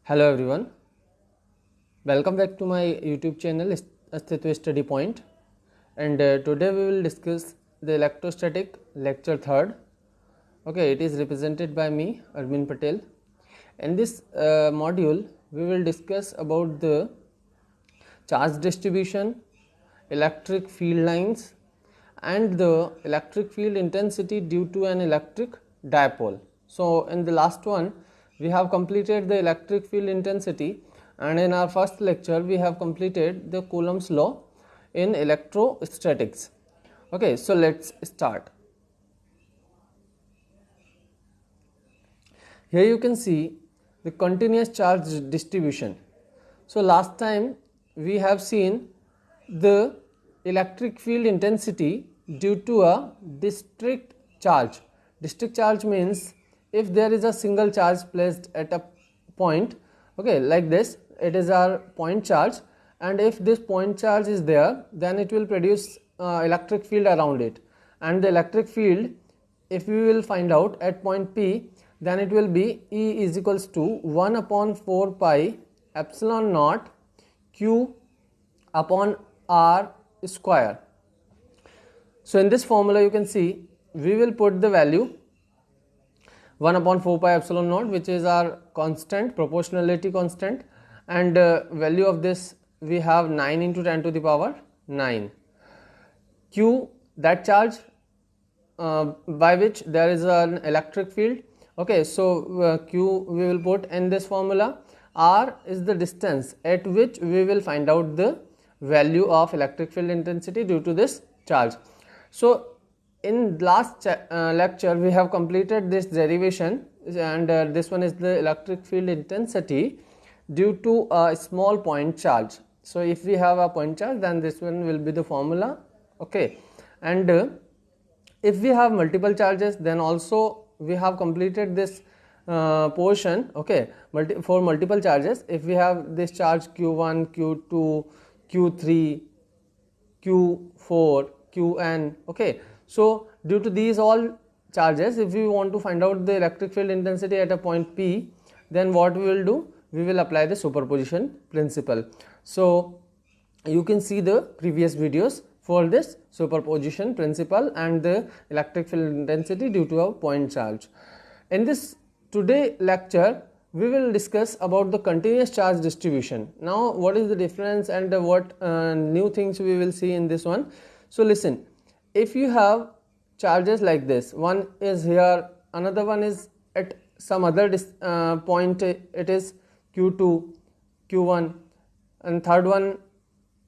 Hello everyone, welcome back to my YouTube channel Astitva Study Point, and today we will discuss the electrostatic lecture 3rd. Okay, it is represented by me, Arvind Patel. In this module we will discuss about the charge distribution, electric field lines and the electric field intensity due to an electric dipole. So in the last one we have completed the electric field intensity, and in our first lecture we have completed the Coulomb's law in electrostatics. Okay, so let's start. Here you can see the continuous charge distribution. So last time we have seen the electric field intensity due to a district charge. District charge means if there is a single charge placed at a point, okay, like this, it is our point charge, and if this point charge is there, then it will produce electric field around it, and the electric field, if we will find out at point P, then it will be E is equals to 1 upon 4 pi epsilon naught Q upon R square. So in this formula you can see we will put the value 1 upon 4 pi epsilon naught, which is our constant, proportionality constant, and value of this we have 9 into 10 to the power 9. Q, that charge by which there is an electric field. Okay, so Q we will put in this formula. R is the distance at which we will find out the value of electric field intensity due to this charge. So in last lecture we have completed this derivation, and this one is the electric field intensity due to a small point charge. So if we have a point charge, then this one will be the formula. Okay, and if we have multiple charges, then also we have completed this portion. Okay, for multiple charges, if we have this charge Q1, Q2, Q3, Q4, Qn, okay, so due to these all charges, if we want to find out the electric field intensity at a point P, then what we will do, we will apply the superposition principle. So you can see the previous videos for this superposition principle and the electric field intensity due to a point charge. In this today lecture we will discuss about the continuous charge distribution. Now what is the difference and what new things we will see in this one. So listen, if you have charges like this, one is here, another one is at some other point, it is Q2, Q1, and third one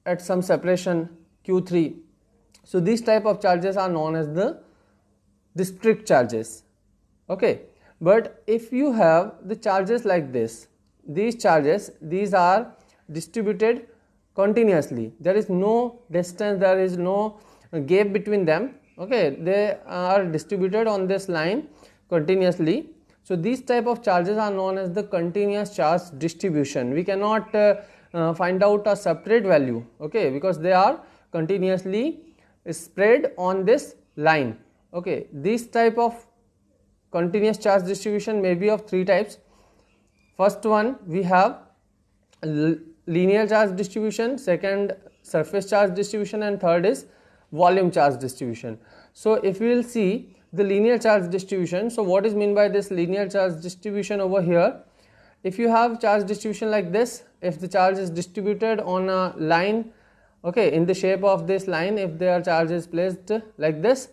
at some separation Q3. So these type of charges are known as the district charges. Okay, but if you have the charges like this, these charges, these are distributed continuously, there is no distance, there is no gap between them. Okay, they are distributed on this line continuously. So these type of charges are known as the continuous charge distribution. We cannot find out a separate value, okay, because they are continuously spread on this line. Okay, this type of continuous charge distribution may be of three types. First one, we have linear charge distribution, second surface charge distribution, and third is volume charge distribution. So if we will see the linear charge distribution, so what is mean by this linear charge distribution over here? If you have charge distribution like this, if the charge is distributed on a line, okay, in the shape of this line, if their charge is placed like this,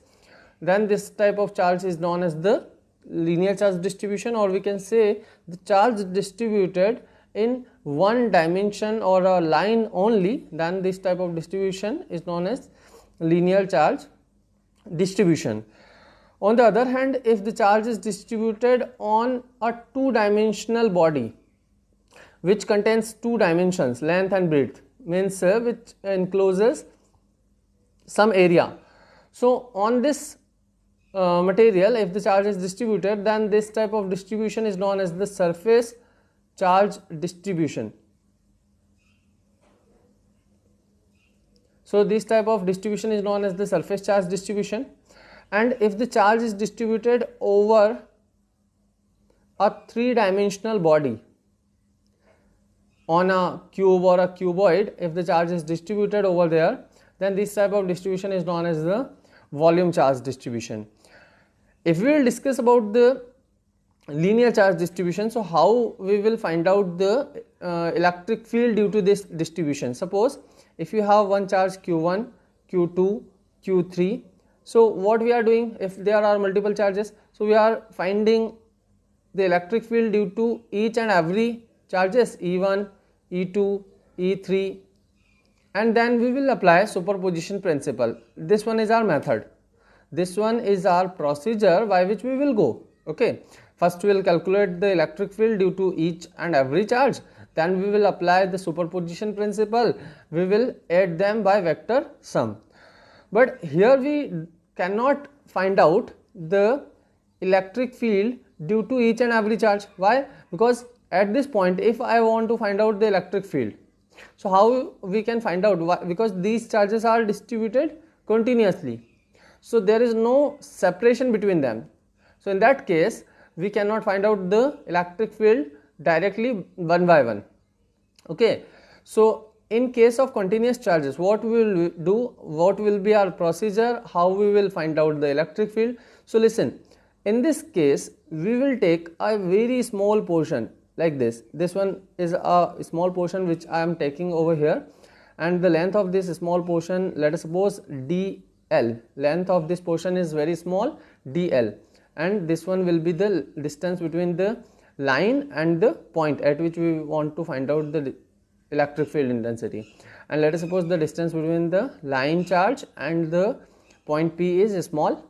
then this type of charge is known as the linear charge distribution, or we can say the charge distributed in one dimension or a line only, then this type of distribution is known as linear charge distribution. On the other hand, if the charge is distributed on a two-dimensional body which contains two dimensions, length and breadth, means which encloses some area. So on this material, if the charge is distributed, then this type of distribution is known as the surface charge distribution. So this type of distribution is known as the surface charge distribution. And if the charge is distributed over a three-dimensional body on a cube or a cuboid, if the charge is distributed over there, then this type of distribution is known as the volume charge distribution. If we will discuss about the linear charge distribution, so how we will find out the electric field due to this distribution. Suppose if you have one charge q1, q2, q3, so what we are doing if there are multiple charges, so we are finding the electric field due to each and every charges E1, E2, E3, and then we will apply superposition principle. This one is our method. This one is our procedure by which we will go. Okay, first we will calculate the electric field due to each and every charge, then we will apply the superposition principle, we will add them by vector sum. But here we cannot find out the electric field due to each and every charge. Why? Because at this point if I want to find out the electric field, so how we can find out? Why? Because these charges are distributed continuously, so there is no separation between them. So in that case we cannot find out the electric field directly one by one. Okay, so in case of continuous charges, what we will do, what will be our procedure, how we will find out the electric field? So listen, in this case we will take a very small portion like this. This one is a small portion which I am taking over here, and the length of this small portion, let us suppose dl, length of this portion is very small, dl, and this one will be the distance between the line and the point at which we want to find out the electric field intensity. And let us suppose the distance between the line charge and the point P is small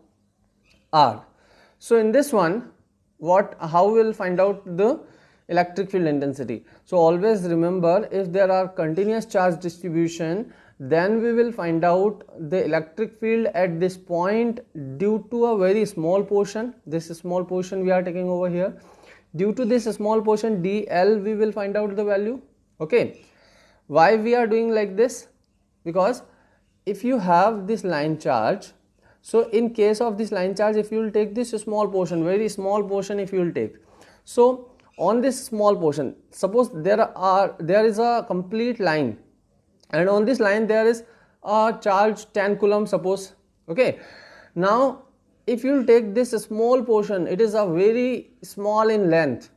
r. So in this one, how we will find out the electric field intensity? So always remember, if there are continuous charge distribution, then we will find out the electric field at this point due to a very small portion. This small portion we are taking over here. Due to this small portion dl, we will find out the value. Okay, why we are doing like this? Because if you have this line charge, so in case of this line charge, if you will take this small portion, very small portion if you will take, so on this small portion, suppose there is a complete line, and on this line there is a charge 10 coulomb suppose. Okay, now if you will take this small portion, it is a very small in length.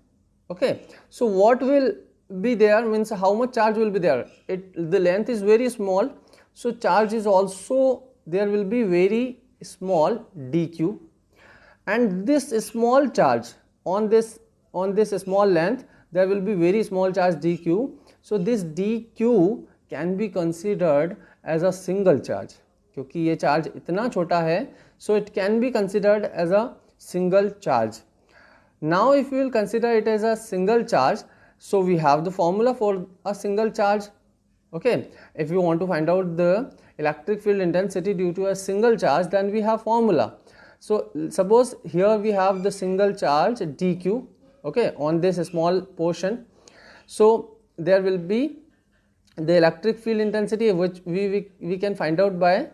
Okay, so what will be there means how much charge will be there? The length is very small, so charge is also there will be very small dq, and this small charge on this small length there will be very small charge dq. So this dq can be considered as a single charge, क्योंकि ये charge इतना छोटा है, so it can be considered as a single charge. Now if we will consider it as a single charge, so we have the formula for a single charge. Okay, if you want to find out the electric field intensity due to a single charge, then we have formula. So suppose here we have the single charge dq, okay, on this small portion, so there will be the electric field intensity which we can find out by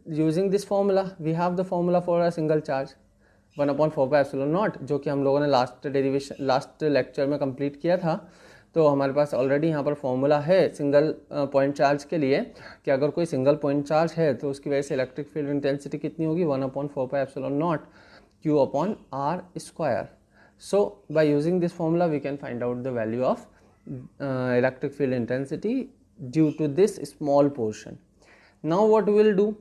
using this formula. We have the formula for a single charge 1/4πε0, जो कि हम लोगों ने last lecture में complete किया था. तो हमारे पास ऑलरेडी यहाँ पर फॉर्मूला है सिंगल पॉइंट चार्ज के लिए कि अगर कोई सिंगल पॉइंट चार्ज है तो उसकी वजह से इलेक्ट्रिक फील्ड इंटेंसिटी कितनी होगी 1/4πε0 Q/r². So by using this formula we can find out the value of electric field intensity due to this small portion. Now what we will do,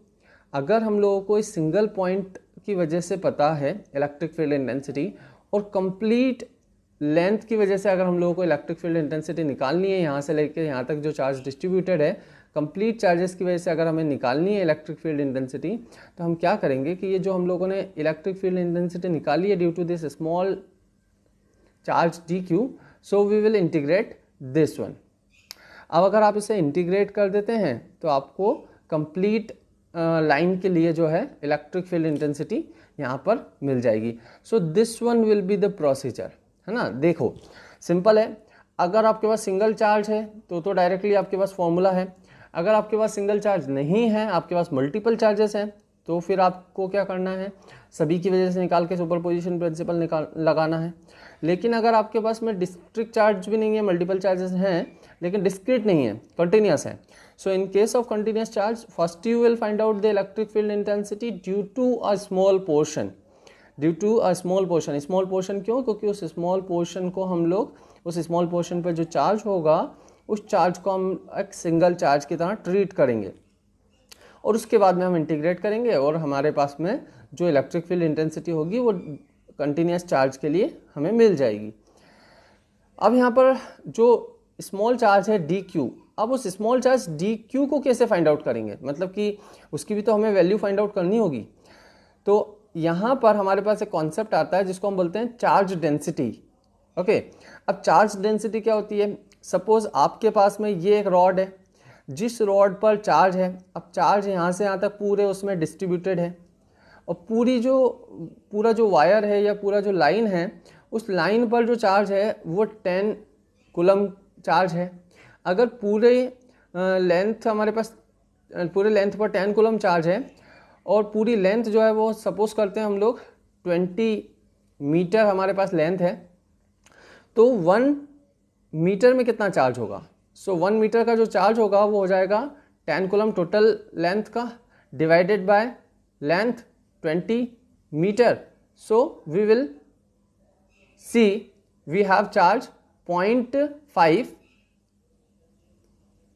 अगर हम लोगों को इस सिंगल पॉइंट की वजह से पता है इलेक्ट्रिक फील्ड इंटेंसिटी और कंप्लीट लेंथ की वजह से अगर हम लोगों को इलेक्ट्रिक फील्ड इंटेंसिटी निकालनी है, यहाँ से लेकर यहाँ तक जो चार्ज डिस्ट्रीब्यूटेड है कंप्लीट चार्जेस की वजह से अगर हमें निकालनी है इलेक्ट्रिक फील्ड इंटेंसिटी, तो हम क्या करेंगे कि ये जो हम लोगों ने इलेक्ट्रिक फील्ड इंटेंसिटी निकाली है due to this small charge dq, so we will integrate this one. अब अगर आप इसे इंटीग्रेट कर देते हैं तो आपको कंप्लीट लाइन के लिए जो है इलेक्ट्रिक फील्ड इंटेंसिटी यहाँ पर मिल जाएगी. सो this one will be the procedure, है ना. देखो सिंपल है, अगर आपके पास सिंगल चार्ज है तो डायरेक्टली आपके पास फॉर्मूला है, अगर आपके पास सिंगल चार्ज नहीं है, आपके पास मल्टीपल चार्जेस हैं, तो फिर आपको क्या करना है, सभी की वजह से निकाल के सुपरपोजिशन प्रिंसिपल लगाना है। लेकिन अगर आपके पास में डिस्क्रीट चार्ज भी नहीं है, मल्टीपल चार्जेस हैं लेकिन डिस्क्रीट नहीं है, कंटिन्यूस है, so in case of continuous charge first you will find out the electric field intensity due to a small portion, due to a small portion. Small portion क्यों? क्योंकि उस small portion को हम लोग, उस स्मॉल पोर्शन पर जो charge होगा उस चार्ज को हम एक सिंगल चार्ज की तरह ट्रीट करेंगे और उसके बाद में हम इंटीग्रेट करेंगे और हमारे पास में जो इलेक्ट्रिक फील्ड इंटेंसिटी होगी वो कंटिन्यूस चार्ज के लिए हमें मिल जाएगी। अब यहाँ पर जो स्मॉल चार्ज है डी क्यू, अब उस स्मॉल चार्ज डी क्यू को कैसे फाइंड आउट करेंगे, मतलब कि उसकी भी तो हमें वैल्यू फाइंड आउट करनी होगी। तो यहाँ पर हमारे पास एक कॉन्सेप्ट आता है जिसको हम बोलते हैं चार्ज डेंसिटी। ओके, अब चार्ज डेंसिटी क्या होती है? सपोज आपके पास में ये एक रॉड है, जिस रॉड पर चार्ज है, अब चार्ज यहाँ से यहाँ तक पूरे उसमें डिस्ट्रीब्यूटेड है और पूरा जो वायर है या पूरा जो लाइन है, उस लाइन पर जो चार्ज है वो 10 कूलम चार्ज है। अगर पूरे लेंथ हमारे पास, पूरे लेंथ पर 10 कूलम चार्ज है और पूरी लेंथ जो है वो सपोज करते हैं हम लोग 20 मीटर हमारे पास लेंथ है, तो 1 मीटर में कितना चार्ज होगा? सो 1 मीटर का जो चार्ज होगा वो हो जाएगा 10 कूलम टोटल लेंथ का divided by length 20 metre. So we will see we have charge 0.5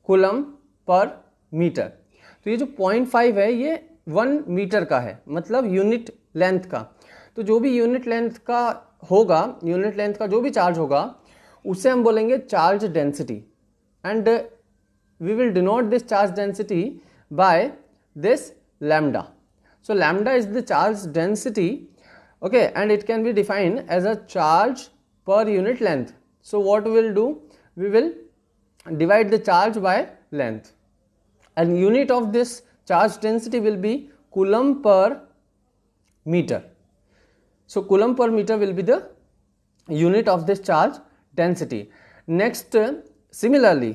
coulomb per metre. तो ये जो 0.5 है ये 1 मीटर का है, मतलब यूनिट लेंथ का। तो जो भी यूनिट लेंथ का होगा, यूनिट लेंथ का जो भी चार्ज होगा उसे हम बोलेंगे charge density, and we will denote this charge density by this lambda. So lambda is the charge density, okay, and it can be defined as a charge per unit length. So what we will do, we will divide the charge by length and unit of this charge density will be coulomb per meter. So coulomb per meter will be the unit of this charge density. Next, similarly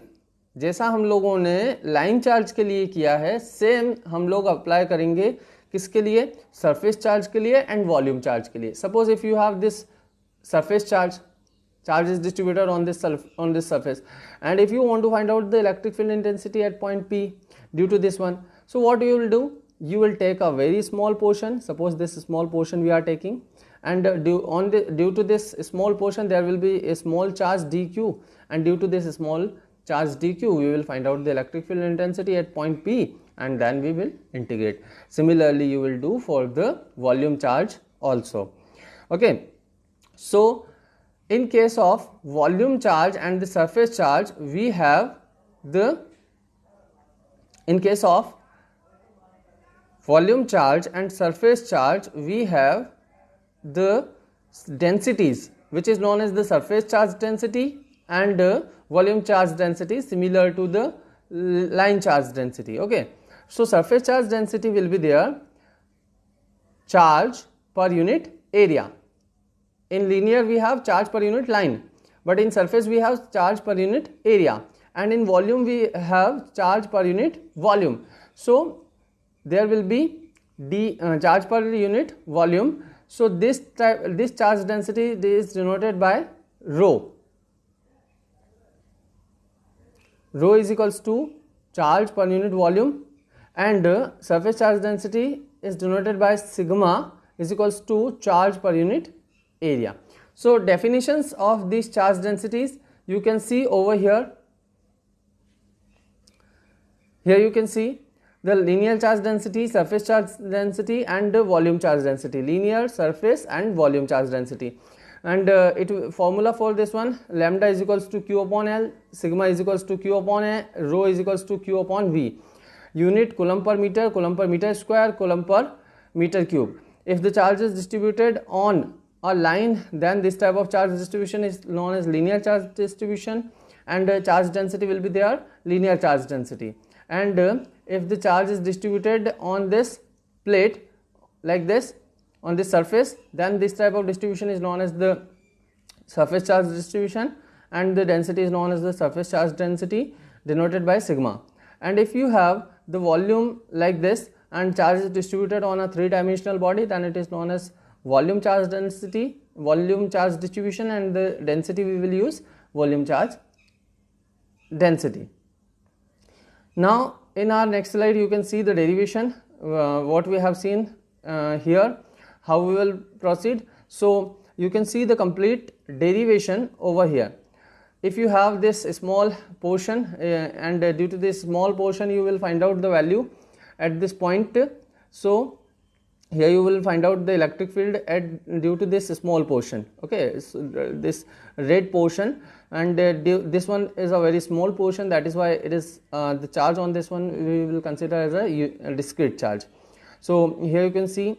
जैसा हम लोगों ने line charge के लिए किया है, same हम लोग अप्लाई करेंगे किसके लिए? सरफेस चार्ज के लिए एंड वॉल्यूम चार्ज के लिए। Suppose if you have this surface charge is distributed on this surface, and if you want to find out the electric field intensity at point P due to this one, so what you will do, you will take a very small portion, suppose this small portion we are taking, and due to this small portion there will be a small charge dq, and due to this small charge dq we will find out the electric field intensity at point P, and then we will integrate. Similarly you will do for the volume charge also. Okay, so in case of volume charge and the surface charge, we have the, in case of volume charge and surface charge, we have the densities which is known as the surface charge density and volume charge density, similar to the line charge density. Okay, so surface charge density will be there, charge per unit area. In linear we have charge per unit line, but in surface we have charge per unit area, and in volume we have charge per unit volume. So there will be charge per unit volume. So this charge density is denoted by rho. Rho is equals to charge per unit volume, and surface charge density is denoted by sigma is equals to charge per unit area. So definitions of these charge densities you can see over here. Here you can see the linear charge density, surface charge density, and volume charge density. Linear, surface, and volume charge density. And formula for this one, lambda is equals to q upon L, sigma is equals to q upon A, rho is equals to q upon V. Unit coulomb per meter square, coulomb per meter cube. If the charge is distributed on a line, then this type of charge distribution is known as linear charge distribution, and charge density will be there, linear charge density. And if the charge is distributed on this plate like this, on this surface, then this type of distribution is known as the surface charge distribution, and the density is known as the surface charge density, denoted by sigma. and if you have the volume like this and charge is distributed on a three-dimensional body, then it is known as volume charge density, volume charge distribution, and the density we will use volume charge density. Now in our next slide you can see the derivation, what we have seen here, how we will proceed. So you can see the complete derivation over here. If you have this small portion and due to this small portion you will find out the value at this point. So here you will find out the electric field due to this small portion, okay, so this red portion, and this one is a very small portion, that is why it is the charge on this one we will consider as a discrete charge. So here you can see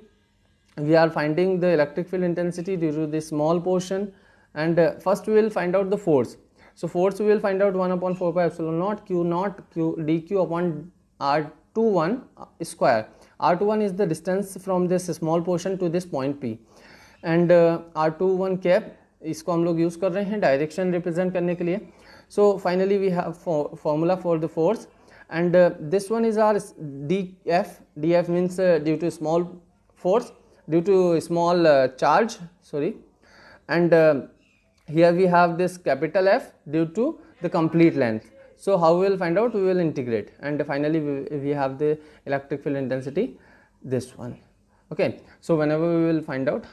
we are finding the electric field intensity due to this small portion, and first we will find out the force. So force we will find out 1 upon 4 pi epsilon naught q naught q dq upon r21 square. R21 is the distance from this small portion to this point P, and R21 cap इसको हम लोग use कर रहे हैं direction represent करने के लिए. So finally we have formula for the force, and this one is our dF. dF means due to small force, due to small charge, sorry, and here we have this capital F due to the complete length. So how we will find out? We will integrate, and finally we have the electric field intensity, this one. Okay, so whenever we will find out,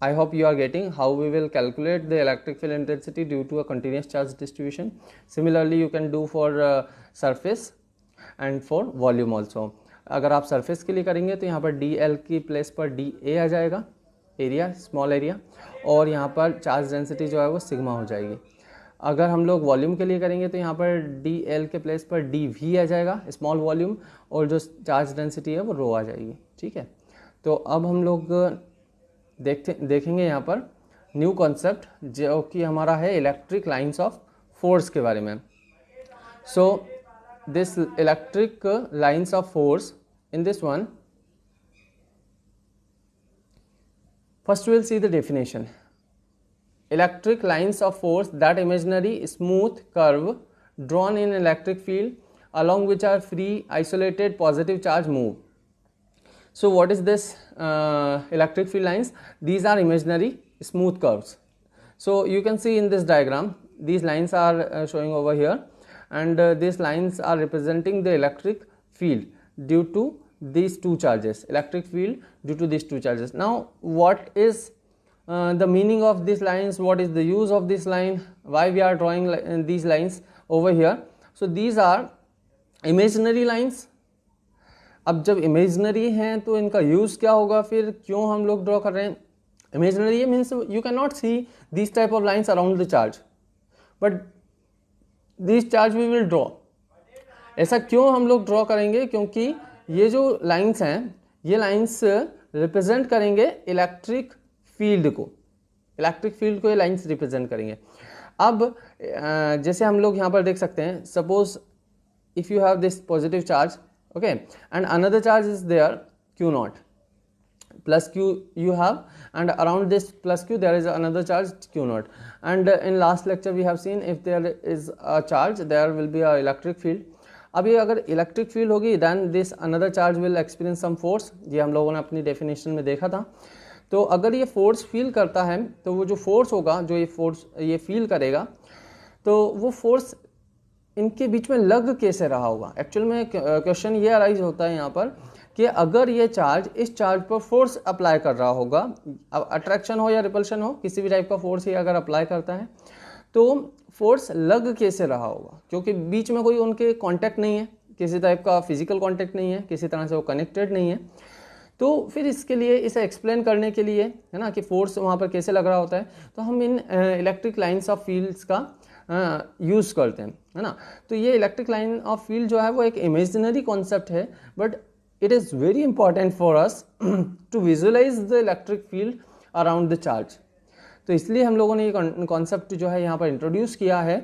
I hope you are getting how we will calculate the electric field intensity due to a continuous charge distribution. Similarly you can do for surface and for volume also. अगर आप surface के लिए करेंगे तो यहाँ पर dl की place पर dA आ जाएगा, एरिया, स्मॉल एरिया, और यहाँ पर चार्ज डेंसिटी जो है वो सिग्मा हो जाएगी. अगर हम लोग वॉल्यूम के लिए करेंगे तो यहाँ पर dl के प्लेस पर dv आ जाएगा, स्मॉल वॉल्यूम, और जो चार्ज डेंसिटी है वो रो आ जाएगी. ठीक है, तो अब हम लोग देखेंगे यहाँ पर न्यू कॉन्सेप्ट जो कि हमारा है इलेक्ट्रिक लाइंस ऑफ फोर्स के बारे में. So this electric lines of force, in this one first we will see the definition. Electric lines of force, that imaginary smooth curve drawn in electric field along which are free isolated positive charge move. So what is this electric field lines? These are imaginary smooth curves. So you can see in this diagram these lines are showing over here, and these lines are representing the electric field due to these two charges, electric field due to these two charges. Now what is the meaning of these lines, what is the use of this line, why we are drawing these lines over here? So these are imaginary lines. अब जब imaginary हैं तो इनका use क्या होगा, फिर क्यों हम लोग draw कर रहे हैं? Imaginary means you cannot see these type of lines around the charge, but these charge we will draw. ऐसा क्यों हम लोग ड्रॉ करेंगे? क्योंकि ये जो लाइंस हैं, ये लाइंस रिप्रेजेंट करेंगे इलेक्ट्रिक फील्ड को, इलेक्ट्रिक फील्ड को ये लाइंस रिप्रेजेंट करेंगे. अब जैसे हम लोग यहाँ पर देख सकते हैं, suppose if you have this positive charge, okay, and another charge is there q naught, plus q you have, and around this plus q there is another charge q naught, and in last lecture we have seen if there is a charge there will be a electric field. अभी अगर electric field होगी then this another charge will experience some force, ये हम लोगों ने अपनी definition में देखा था. तो अगर ये फोर्स फील करता है तो वो जो फोर्स होगा, जो ये फोर्स ये फील करेगा, तो वो फोर्स इनके बीच में लग कैसे रहा होगा. एक्चुअल में क्वेश्चन ये अराइज होता है यहाँ पर कि अगर ये चार्ज इस चार्ज पर फोर्स अप्लाई कर रहा होगा, अब अट्रैक्शन हो या रिपल्शन हो, किसी भी टाइप का फोर्स ये अगर अप्लाई करता है तो फोर्स लग कैसे रहा होगा, क्योंकि बीच में कोई उनके कांटेक्ट नहीं है, किसी टाइप का फिजिकल कांटेक्ट नहीं है, किसी तरह से वो कनेक्टेड नहीं है. तो फिर इसके लिए, इसे एक्सप्लेन करने के लिए, है ना, कि फोर्स वहाँ पर कैसे लग रहा होता है, तो हम इन इलेक्ट्रिक लाइन्स ऑफ फील्ड्स का यूज़ करते हैं, है ना. तो ये इलेक्ट्रिक लाइन ऑफ फील्ड जो है वो एक इमेजिनरी कॉन्सेप्ट है, but it is very important for us to visualize the electric field around the charge. तो इसलिए हम लोगों ने ये कॉन्सेप्ट जो है यहाँ पर इंट्रोड्यूस किया है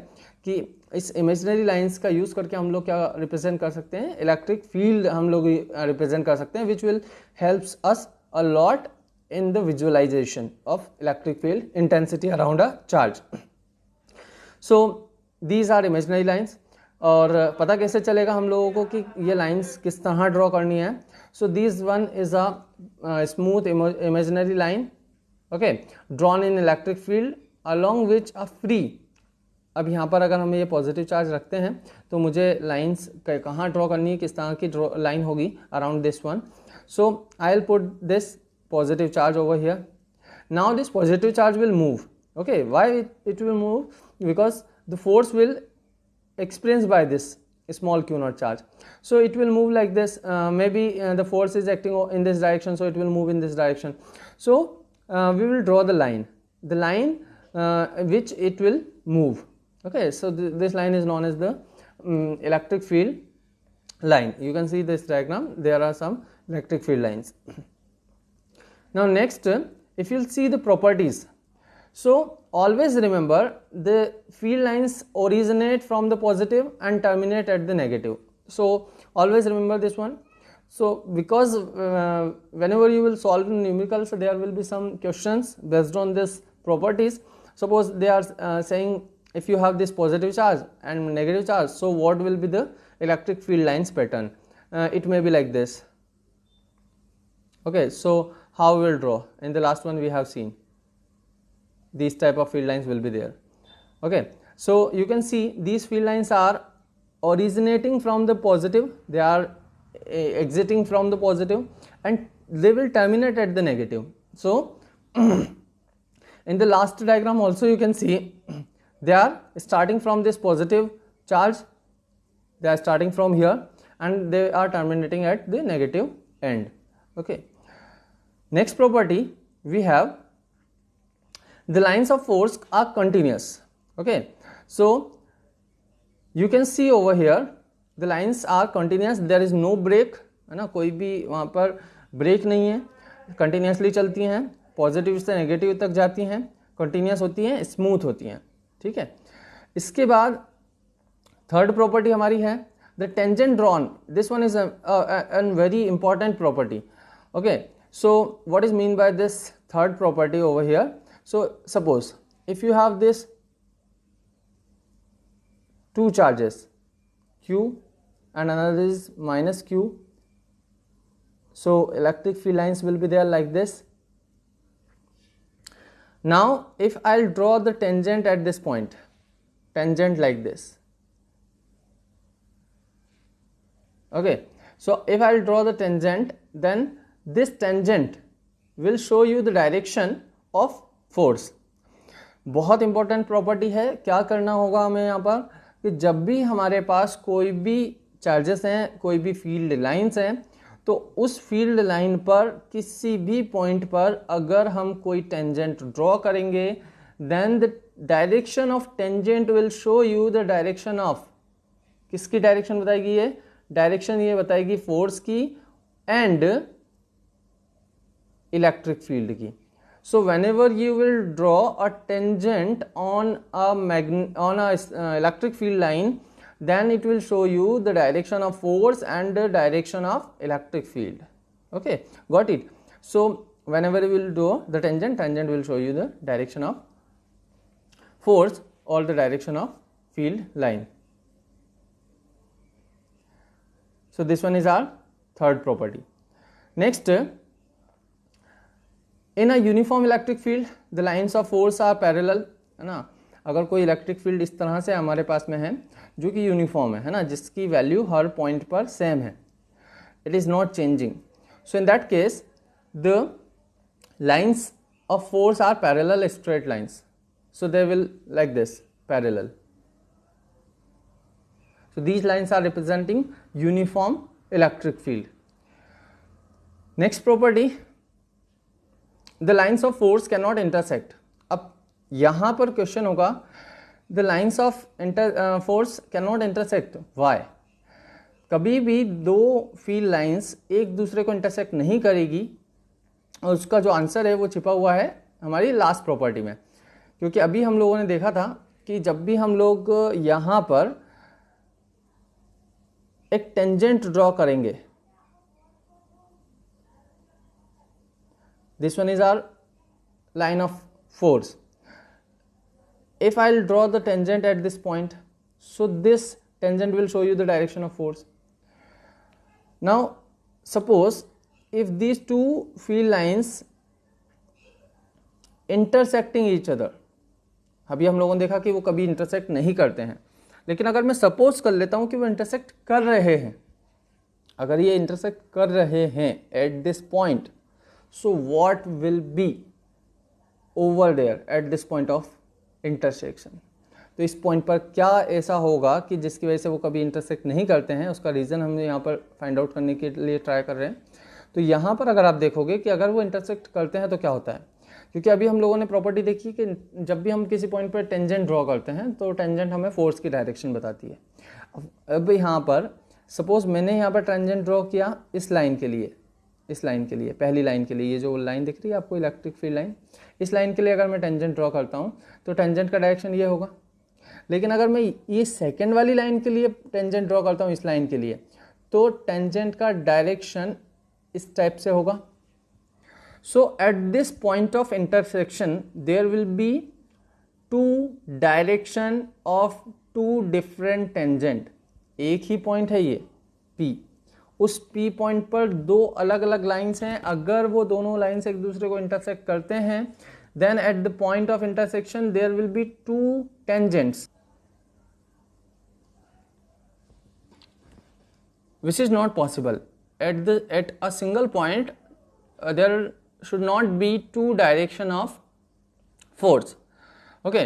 कि इस इमेजिनरी लाइंस का यूज़ करके हम लोग क्या रिप्रेजेंट कर सकते हैं, इलेक्ट्रिक फील्ड हम लोग रिप्रेजेंट कर सकते हैं, which will helps us a lot in the visualization of electric field intensity around a charge. So these are imaginary lines. और पता कैसे चलेगा हम लोगों को कि ये लाइंस किस तरह ड्रॉ करनी है? सो this one is a smooth imaginary line, okay, drawn in electric field along which a free. अब यहाँ पर अगर हम ये पॉजिटिव चार्ज रखते हैं तो मुझे लाइंस कहाँ ड्रॉ करनी है, किस तरह की ड्रॉ लाइन होगी around this one. So I will put this positive charge over here. Now this positive charge will move. Okay, why it will move? Because the force will experienced by this small q naught charge. So it will move like this. Maybe the force is acting in this direction, so it will move in this direction. So we will draw the line which it will move. Okay, so this line is known as the electric field line. You can see this diagram. There are some electric field lines. Now next, if you'll see the properties, so always remember the field lines originate from the positive and terminate at the negative. So always remember this one. So because whenever you will solve in numericals, there will be some questions based on this properties. Suppose they are saying if you have this positive charge and negative charge, so what will be the electric field lines pattern? It may be like this. Okay, so how we will draw? In the last one we have seen these type of field lines will be there. Okay, so you can see these field lines are originating from the positive, they are exiting from the positive, and they will terminate at the negative. So in the last diagram also you can see they are starting from this positive charge, they are starting from here and they are terminating at the negative end. Okay, next property we have the lines of force are continuous. Okay, so you can see over here the lines are continuous, there is no break, है ना, कोई भी वहाँ पर break नहीं है, continuously चलती हैं, पॉजिटिव से नेगेटिव तक जाती हैं, कंटिन्यूस होती हैं, स्मूथ होती हैं. ठीक है, इसके बाद थर्ड प्रॉपर्टी हमारी है the tangent drawn. This one is a very important property. Okay, so what is mean by this third property over here? So suppose if you have this two charges q and another is minus q, so electric field lines will be there like this. Now if I'll draw the tangent at this point, tangent like this. Okay, so if I'll draw the tangent, then this tangent will show you the direction of force. बहुत important property है. क्या करना होगा हमें यहाँ पर कि जब भी हमारे पास कोई भी चार्जेस हैं, कोई भी फील्ड लाइंस हैं, तो उस फील्ड लाइन पर किसी भी पॉइंट पर अगर हम कोई टेंजेंट ड्रॉ करेंगे, then the direction of tangent will show you the direction of, किसकी डायरेक्शन बताएगी? ये डायरेक्शन ये बताएगी फोर्स की एंड इलेक्ट्रिक फील्ड की. सो whenever you will draw a tangent on a electric field line, then it will show you the direction of force and the direction of electric field. Okay, got it? So whenever you will draw the tangent will show you the direction of force or the direction of field line. So this one is our third property. Next, in a uniform electric field the lines of force are parallel, है ना. अगर कोई electric field इस तरह से हमारे पास में है जो कि यूनिफॉर्म है ना, जिसकी वैल्यू हर पॉइंट पर सेम है, it is not changing. So in that case the lines of force are parallel straight lines. So they will like this parallel. So these lines are representing uniform electric field. Next property, the lines of force can not intersect. अब यहाँ पर question होगा the lines of force can not intersect, why? कभी भी दो field lines एक दूसरे को इंटरसेक्ट नहीं करेगी, और उसका जो आंसर है वो छिपा हुआ है हमारी लास्ट प्रॉपर्टी में. क्योंकि अभी हम लोगों ने देखा था कि जब भी हम लोग यहाँ पर एक टेंजेंट ड्रॉ करेंगे, this one is our line of force. If I'll draw the tangent at this point, so this tangent will show you the direction of force. Now suppose if these two field lines intersecting each other, अभी हम लोगों ने देखा कि वो कभी intersect नहीं करते हैं, लेकिन अगर मैं सपोज कर लेता हूं कि वो इंटरसेक्ट कर रहे हैं, अगर ये इंटरसेक्ट कर रहे हैं at this point, so what will be over there at this point of intersection. तो इस पॉइंट पर क्या ऐसा होगा कि जिसकी वजह से वो कभी इंटरसेक्ट नहीं करते हैं, उसका रीज़न हम यहाँ पर फाइंड आउट करने के लिए ट्राई कर रहे हैं. तो यहाँ पर अगर आप देखोगे कि अगर वो इंटरसेक्ट करते हैं तो क्या होता है, क्योंकि अभी हम लोगों ने प्रॉपर्टी देखी कि जब भी हम किसी पॉइंट पर टेंजेंट ड्रॉ करते हैं तो टेंजेंट हमें फोर्स की डायरेक्शन बताती है. अब यहाँ पर सपोज मैंने यहाँ पर टेंजेंट ड्रॉ किया इस लाइन के लिए, इस लाइन के लिए, पहली लाइन के लिए, ये जो लाइन दिख रही है आपको इलेक्ट्रिक फील्ड लाइन, इस लाइन के लिए अगर मैं टेंजेंट ड्रॉ करता हूँ तो टेंजेंट का डायरेक्शन ये होगा. लेकिन अगर मैं ये सेकेंड वाली लाइन के लिए टेंजेंट ड्रॉ करता हूँ इस लाइन के लिए, तो टेंजेंट का डायरेक्शन इस टाइप से होगा. So at this point of intersection there will be two direction of two different tangent. एक ही पॉइंट है ये P, उस P पॉइंट पर दो अलग अलग लाइन्स हैं. अगर वो दोनों लाइन्स एक दूसरे को इंटरसेक्ट करते हैं, then at the point of intersection there will be two tangents, which is not possible. At a single point there should not be two direction of force. Okay,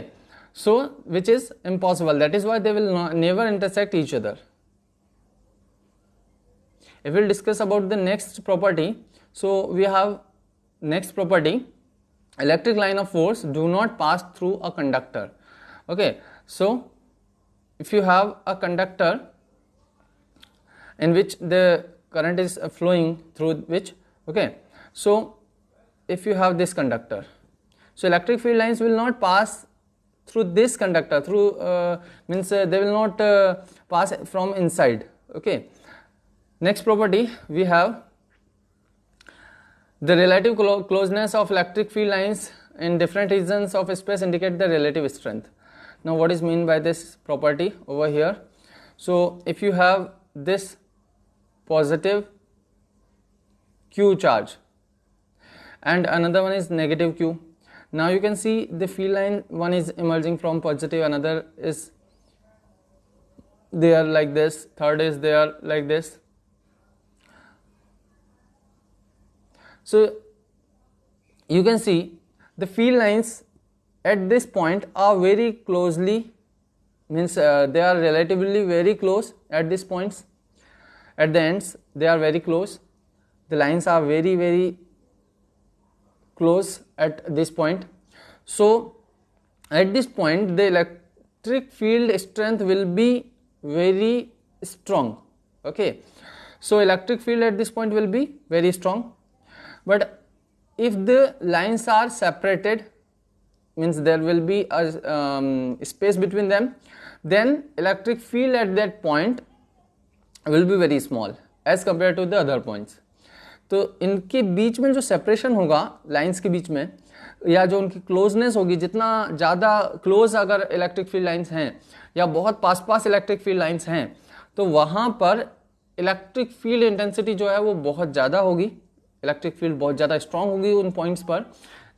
so which is impossible. That is why they will never intersect each other. If we'll discuss about the next property, so we have next property, electric line of force do not pass through a conductor. Okay, so if you have a conductor in which the current is flowing through which, okay, so if you have this conductor, so electric field lines will not pass through this conductor, through means they will not pass from inside. Okay, next property we have the relative closeness of electric field lines in different regions of space indicate the relative strength. Now what is mean by this property over here? So if you have this positive Q charge and another one is negative Q, now you can see the field line, one is emerging from positive, another is there like this, third is there like this. So you can see the field lines at this point are very closely, means they are relatively very close at these points. At the ends they are very close, the lines are very very close at this point. So at this point the electric field strength will be very strong. Okay, so electric field at this point will be very strong. But if the lines are separated, means there will be a space between them, then electric field at that point will be very small as compared to the other points. तो इनके बीच में जो separation होगा lines के बीच में, या जो उनकी क्लोजनेस होगी, जितना ज़्यादा क्लोज अगर इलेक्ट्रिक फील्ड लाइंस हैं या बहुत पास पास इलेक्ट्रिक फील्ड लाइंस हैं, तो वहाँ पर इलेक्ट्रिक फील्ड इंटेंसिटी जो है वो बहुत ज़्यादा होगी, इलेक्ट्रिक फील्ड बहुत ज़्यादा स्ट्रांग होगी उन पॉइंट्स पर.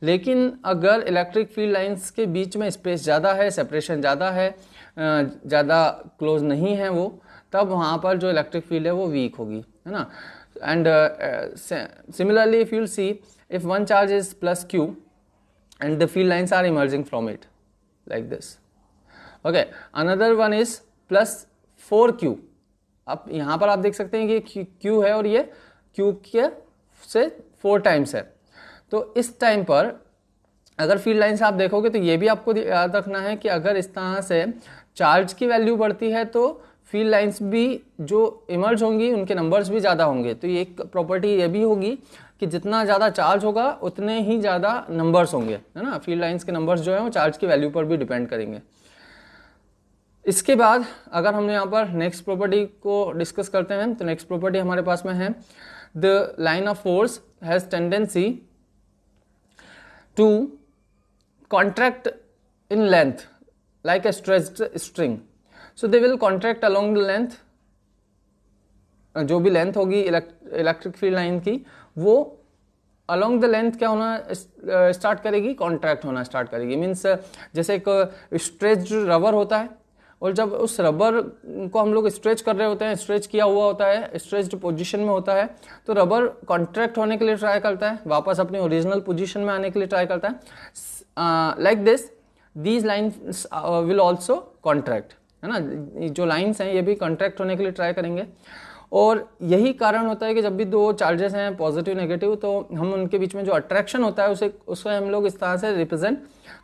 लेकिन अगर इलेक्ट्रिक फील्ड लाइंस के बीच में स्पेस ज़्यादा है, सेपरेशन ज़्यादा है, ज़्यादा क्लोज नहीं है वो, तब वहाँ पर जो इलेक्ट्रिक फील्ड है वो वीक होगी, है ना. And similarly if you'll see if one charge is plus q and the field lines are emerging from it like this. Okay, another one is plus 4q. अब यहाँ पर आप देख सकते हैं कि q है और ये q के से 4 टाइम्स है. तो इस टाइम पर अगर फील्ड लाइंस आप देखोगे तो ये भी आपको याद रखना है कि अगर इस तरह से चार्ज की वैल्यू बढ़ती है तो फील्ड लाइंस भी जो इमर्ज होंगी उनके नंबर्स भी ज़्यादा होंगे. तो ये एक प्रॉपर्टी ये भी होगी कि जितना ज़्यादा चार्ज होगा उतने ही ज़्यादा नंबर्स होंगे, है ना. फील्ड लाइंस के नंबर्स जो है वो चार्ज की वैल्यू पर भी डिपेंड करेंगे. इसके बाद अगर हमने यहाँ पर नेक्स्ट प्रॉपर्टी को डिस्कस करते हैं तो नेक्स्ट प्रॉपर्टी हमारे पास में है the line of force has tendency to contract in length like a stretched string. So they will contract along the length, जो भी लेंथ होगी इलेक्ट्रिक फील्ड लाइन की वो अलोंग द लेंथ क्या होना स्टार्ट करेगी, कॉन्ट्रैक्ट होना स्टार्ट करेगी। मीन्स जैसे एक स्ट्रेच्ड रबर होता है और जब उस रबर को हम लोग स्ट्रेच कर रहे होते हैं, स्ट्रेच किया हुआ होता है, स्ट्रेच्ड पोजीशन में होता है, तो रबर कॉन्ट्रैक्ट होने के लिए ट्राई करता है, वापस अपनी ओरिजिनल पोजीशन में आने के लिए ट्राई करता है। Like this these lines will also contract, है ना, जो लाइन्स हैं ये भी कॉन्ट्रैक्ट होने के लिए ट्राई करेंगे। और यही कारण होता है कि जब भी दो चार्जेस हैं पॉजिटिव नेगेटिव, तो हम उनके बीच में जो अट्रैक्शन होता है उसे हम लोग इस तरह से रिप्रेजेंट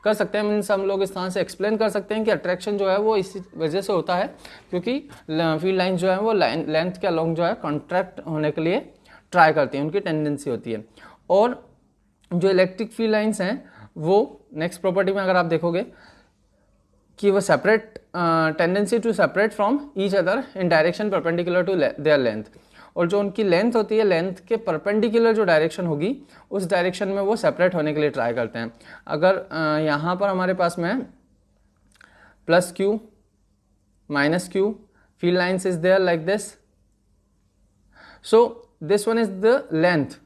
कर सकते हैं। मीन्स हम लोग इस तरह से एक्सप्लेन कर सकते हैं कि अट्रैक्शन जो है वो इसी वजह से होता है क्योंकि फील्ड लाइन जो है वो लेंथ के अलोंग जो है कॉन्ट्रैक्ट होने के लिए ट्राई करती हैं, उनकी टेंडेंसी होती है। और जो इलेक्ट्रिक फील्ड लाइन्स हैं वो नेक्स्ट प्रॉपर्टी में अगर आप देखोगे कि वो separate tendency to separate from each other in direction perpendicular to their length, और जो उनकी लेंथ होती है लेंथ के परपेंडिकुलर जो डायरेक्शन होगी उस डायरेक्शन में वो सेपरेट होने के लिए ट्राई करते हैं। अगर यहाँ पर हमारे पास में plus Q minus Q field lines is there like this, so this one is the length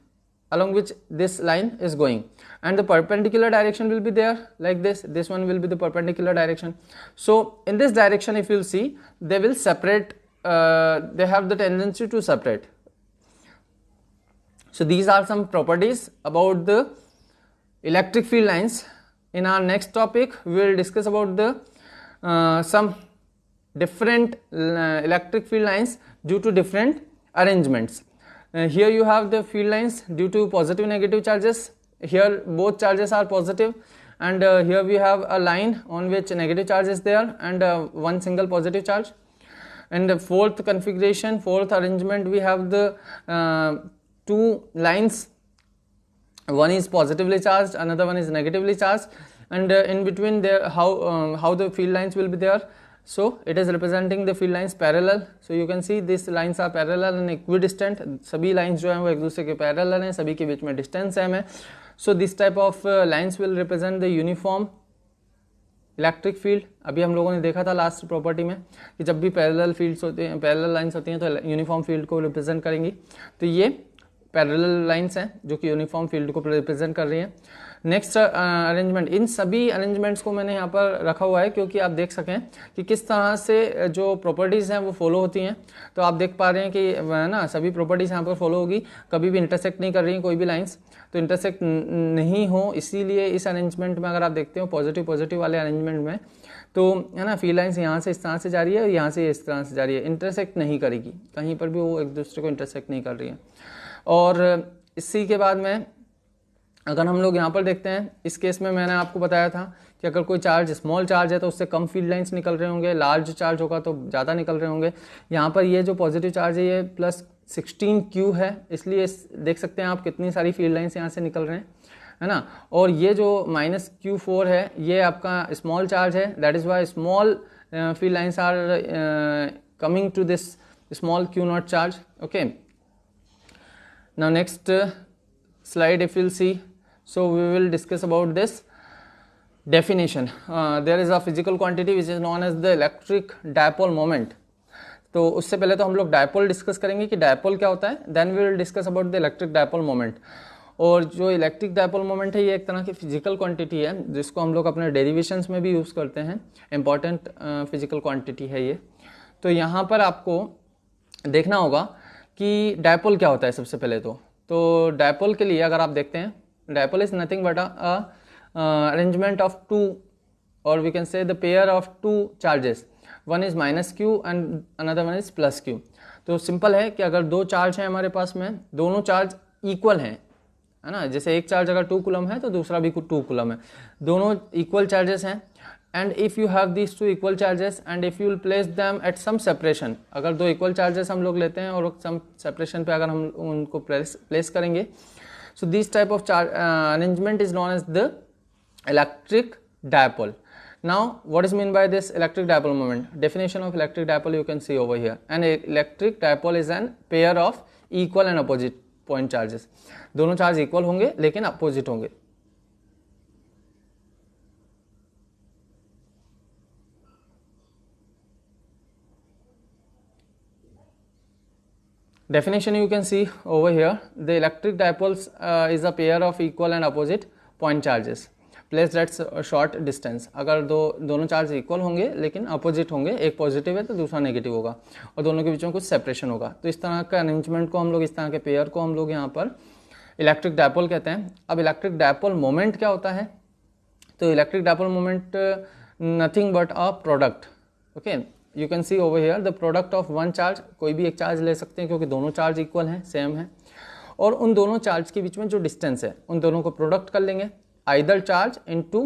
along which this line is going and the perpendicular direction will be there like this one will be the perpendicular direction. So in this direction if you'll see they will separate, they have the tendency to separate. So these are some properties about the electric field lines. In our next topic we will discuss about the some different electric field lines due to different arrangements. Here you have the field lines due to positive negative charges. Here both charges are positive and here we have a line on which negative charge is there and one single positive charge. And the fourth configuration, fourth arrangement, we have the two lines, one is positively charged, another one is negatively charged, and in between there how the field lines will be there. So it is representing the field lines parallel. So you can see these lines are parallel and equidistant. सभी lines जो हैं वो एक दूसरे के parallel हैं, सभी के बीच में distance है। So this type of lines will represent the uniform electric field. अभी हम लोगों ने देखा था लास्ट प्रॉपर्टी में कि जब भी पैरेलल फील्ड्स होते हैं, पैरेलल लाइंस होती हैं तो यूनिफॉर्म फील्ड को रिप्रेजेंट करेंगी। तो ये पैरेलल लाइंस हैं जो कि यूनिफॉर्म फील्ड को रिप्रेजेंट कर रही हैं। नेक्स्ट अरेंजमेंट, इन सभी अरेंजमेंट्स को मैंने यहाँ पर रखा हुआ है क्योंकि आप देख सकें कि किस तरह से जो प्रॉपर्टीज़ हैं वो फॉलो होती हैं। तो आप देख पा रहे हैं कि ना सभी प्रॉपर्टीज़ यहाँ पर फॉलो होगी, कभी भी इंटरसेक्ट नहीं कर रही हैं कोई भी लाइंस, तो इंटरसेक्ट नहीं हो इसीलिए इस अरेंजमेंट में अगर आप देखते हो पॉजिटिव वाले अरेंजमेंट में तो है ना फील्ड लाइंस यहाँ से इस तरह से जा रही है और यहाँ से इस तरह से जा रही है, इंटरसेक्ट नहीं करेगी, कहीं पर भी वो एक दूसरे को इंटरसेक्ट नहीं कर रही है। और इसी के बाद में अगर हम लोग यहाँ पर देखते हैं, इस केस में मैंने आपको बताया था कि अगर कोई चार्ज स्मॉल चार्ज है तो उससे कम फील्ड लाइंस निकल रहे होंगे, लार्ज चार्ज होगा तो ज़्यादा निकल रहे होंगे। यहाँ पर ये जो पॉजिटिव चार्ज है ये +16Q है, इसलिए देख सकते हैं आप कितनी सारी फील्ड लाइंस यहाँ से निकल रहे हैं, है ना। और ये जो -Q4 है ये आपका स्मॉल चार्ज है, that is why small field lines are coming to this small Q0 charge. Okay, now next slide if you'll see, so we will discuss about this definition. There is a physical quantity which is known as the electric dipole moment. तो उससे पहले तो हम लोग dipole discuss करेंगे कि dipole क्या होता है, then we will discuss about the electric dipole moment. और जो इलेक्ट्रिक डायपोल मोमेंट है ये एक तरह की फिजिकल क्वांटिटी है जिसको हम लोग अपने डेरिवेशंस में भी यूज़ करते हैं, इंपॉर्टेंट फिजिकल क्वांटिटी है ये। तो यहाँ पर आपको देखना होगा कि डायपोल क्या होता है। सबसे पहले तो डायपोल के लिए अगर आप देखते हैं, dipole is nothing but arrangement of two और we can say the pair of two charges, one is -Q and another one is +Q। तो सिंपल है कि अगर दो चार्ज हैं हमारे पास में, दोनों चार्ज इक्वल हैं, है ना, जैसे एक चार्ज अगर 2 कूलम है तो दूसरा भी 2 कूलम है, दोनों इक्वल चार्जेस हैं। And if you have these two equal charges and if you will place them at some separation, अगर दो इक्वल चार्जेस हम लोग लेते हैं और सम सेपरेशन पे अगर हम उनको प्लेस करेंगे, so this type of arrangement is known as the electric dipole. Now what is mean by this electric dipole moment? Definition of electric dipole you can see over here, and electric dipole is an pair of equal and opposite point charges. दोनों charge equal होंगे लेकिन opposite होंगे। definition you can see over here. The electric dipoles is a pair of equal and opposite point charges placed at short distance. अगर दोनों charge equal होंगे लेकिन opposite होंगे, एक पॉजिटिव है तो दूसरा नेगेटिव होगा और दोनों के बीच में कुछ सेपरेशन होगा, तो इस तरह का अरेंजमेंट को हम लोग, इस तरह के पेयर को हम लोग यहाँ पर इलेक्ट्रिक डायपोल कहते हैं. अब इलेक्ट्रिक डायपोल मोमेंट क्या होता है? तो electric dipole moment nothing but a product. Okay, you can see over here the product of one charge. कोई भी एक चार्ज ले सकते हैं क्योंकि दोनों चार्ज इक्वल हैं, सेम है, और उन दोनों चार्ज के बीच में जो डिस्टेंस है उन दोनों को प्रोडक्ट कर लेंगे, either charge into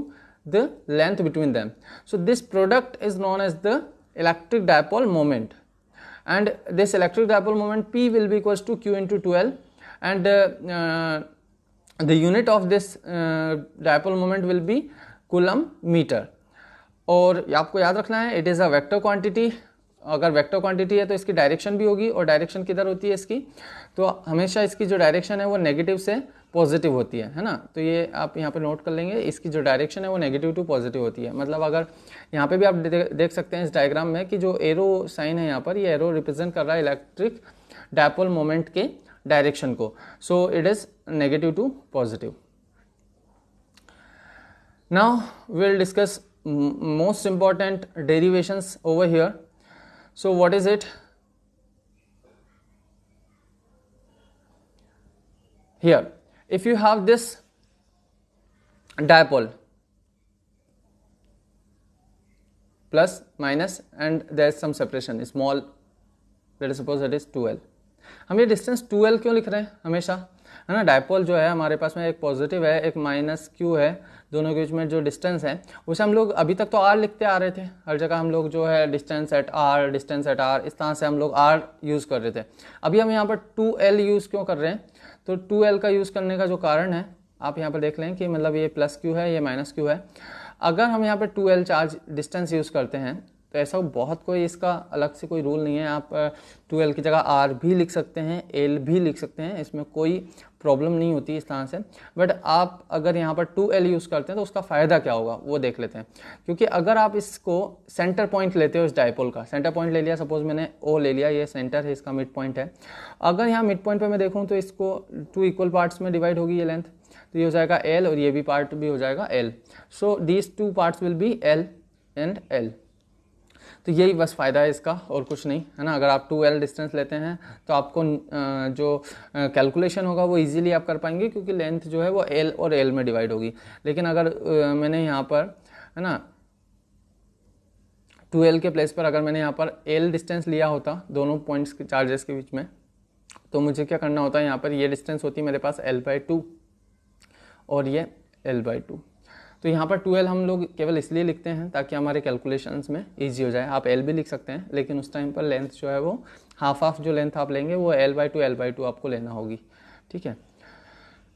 the length between them. So this product is known as the electric dipole moment, and this electric dipole moment P will be equals to Q into 2L, and the unit of this dipole moment will be coulomb meter. और आपको याद रखना है, it is a vector quantity. अगर vector quantity है तो इसकी direction भी होगी, और डायरेक्शन किधर होती है इसकी? तो हमेशा इसकी जो डायरेक्शन है वो नेगेटिव से पॉजिटिव होती है ना. तो ये आप यहाँ पे नोट कर लेंगे, इसकी जो डायरेक्शन है वो नेगेटिव टू पॉजिटिव होती है. मतलब अगर यहाँ पे भी आप देख सकते हैं इस डायग्राम में कि जो एरो साइन है यहाँ पर, ये एरो रिप्रेजेंट कर रहा है इलेक्ट्रिक डायपोल मोमेंट के डायरेक्शन को. So it is negative to positive. Now we will discuss most important derivations over here. So what is it? Here, if you have this dipole plus minus and there is some separation small, let us suppose it is 2L. हम ये distance 2L क्यों लिख रहे हैं हमेशा, है ना? Dipole जो है हमारे पास में एक पॉजिटिव है, एक माइनस Q है, दोनों के बीच में जो डिस्टेंस है उसे हम लोग अभी तक तो R लिखते आ रहे थे. हर जगह हम लोग जो है distance at R, distance at R, इस तरह से हम लोग R यूज़ कर रहे थे. अभी हम यहाँ पर 2L यूज़ क्यों कर रहे हैं? तो 2L का यूज़ करने का जो कारण है आप यहाँ पर देख लें कि मतलब ये प्लस Q है, ये माइनस Q है. अगर हम यहाँ पर 2L चार्ज डिस्टेंस यूज़ करते हैं तो ऐसा बहुत कोई इसका अलग से कोई रूल नहीं है. आप 2L की जगह R भी लिख सकते हैं, L भी लिख सकते हैं, इसमें कोई प्रॉब्लम नहीं होती इस तरह से. बट आप अगर यहाँ पर 2L यूज़ करते हैं तो उसका फ़ायदा क्या होगा वो देख लेते हैं. क्योंकि अगर आप इसको सेंटर पॉइंट लेते हो, इस डायपोल का सेंटर पॉइंट ले लिया, सपोज मैंने O ले लिया, ये सेंटर है, इसका मिड पॉइंट है. अगर यहाँ मिड पॉइंट पर मैं देखूँ तो इसको 2 इक्वल पार्ट्स में डिवाइड होगी ये लेंथ, तो ये हो जाएगा L और ये भी पार्ट भी हो जाएगा L. So these 2 parts will be L and L. तो यही बस फ़ायदा है इसका, और कुछ नहीं, है ना. अगर आप 2L डिस्टेंस लेते हैं तो आपको जो कैलकुलेशन होगा वो इजीली आप कर पाएंगे, क्योंकि लेंथ जो है वो L और L में डिवाइड होगी. लेकिन अगर मैंने यहाँ पर, है ना, 2L के प्लेस पर अगर मैंने यहाँ पर L डिस्टेंस लिया होता दोनों पॉइंट्स के चार्जेस के बीच में, तो मुझे क्या करना होता है, यहाँ पर ये डिस्टेंस होती मेरे पास L/2 और ये L/2. तो यहाँ पर 2L हम लोग केवल इसलिए लिखते हैं ताकि हमारे कैलकुलेशंस में इजी हो जाए. आप L भी लिख सकते हैं, लेकिन उस टाइम पर लेंथ जो है वो हाफ जो लेंथ आप लेंगे वो L/2 आपको लेना होगी. ठीक है,